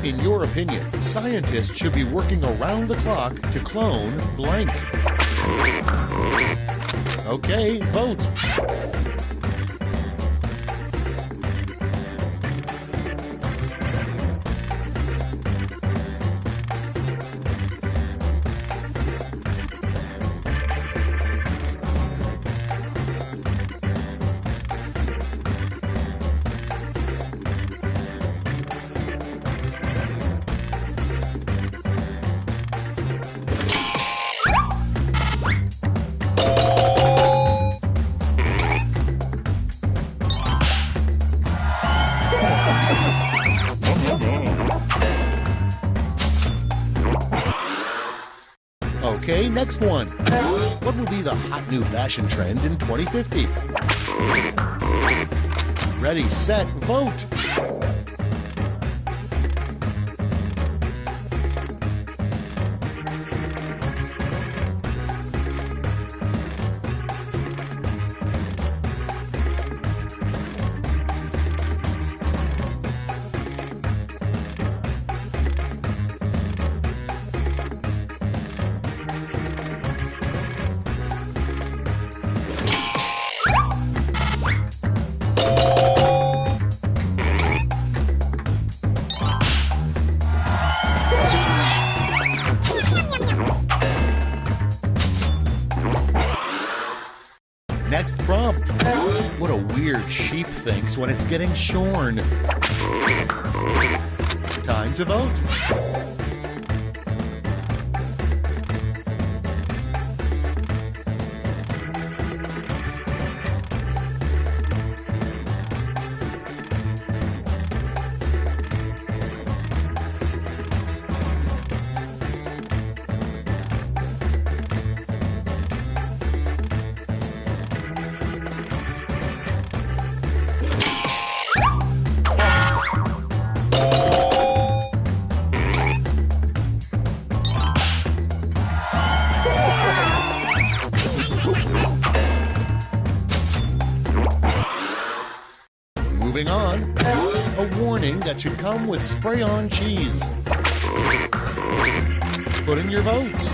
in your opinion, scientists should be working around the clock to clone blank. Okay, vote. Okay, next one. What will be the hot new fashion trend in 2050? Ready, set, vote! Next prompt. What a weird sheep thinks when it's getting shorn. Time to vote. Moving on, a warning that should come with spray-on cheese. Put in your votes.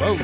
vote.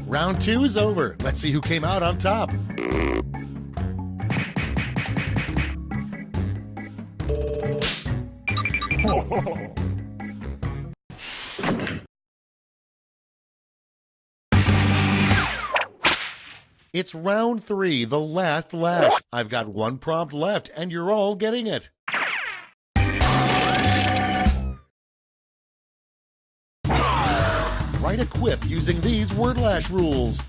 Round 2 is over. Let's see who came out on top. It's round 3, the last lash. I've got one prompt left, and you're all getting it. Write a quip using these word lash rules.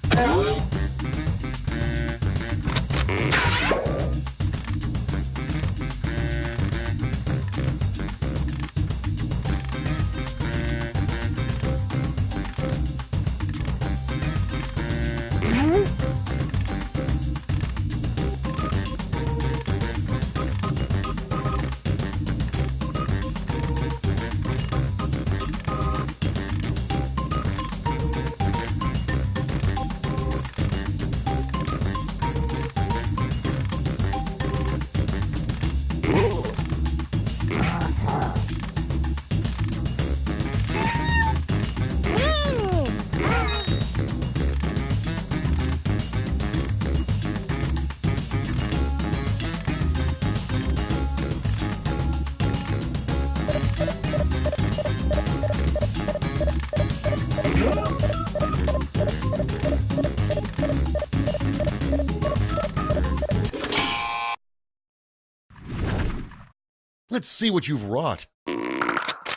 Let's see what you've wrought.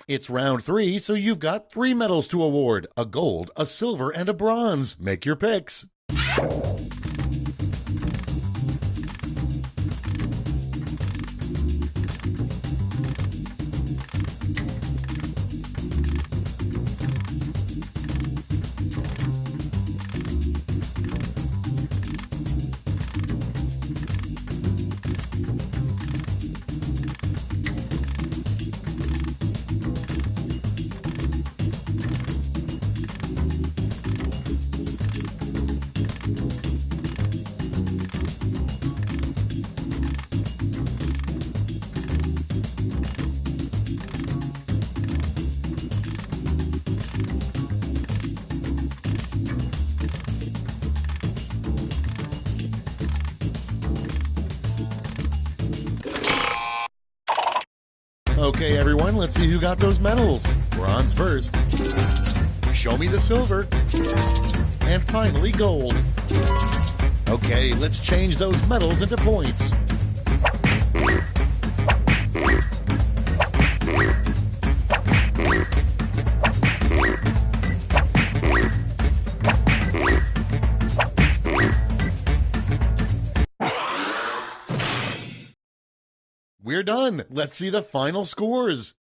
It's round 3, so you've got 3 medals to award: a gold, a silver, and a bronze. Make your picks. Okay, everyone, let's see who got those medals. Bronze first. Show me the silver. And finally, gold. Okay, let's change those medals into points. We're done. Let's see the final scores.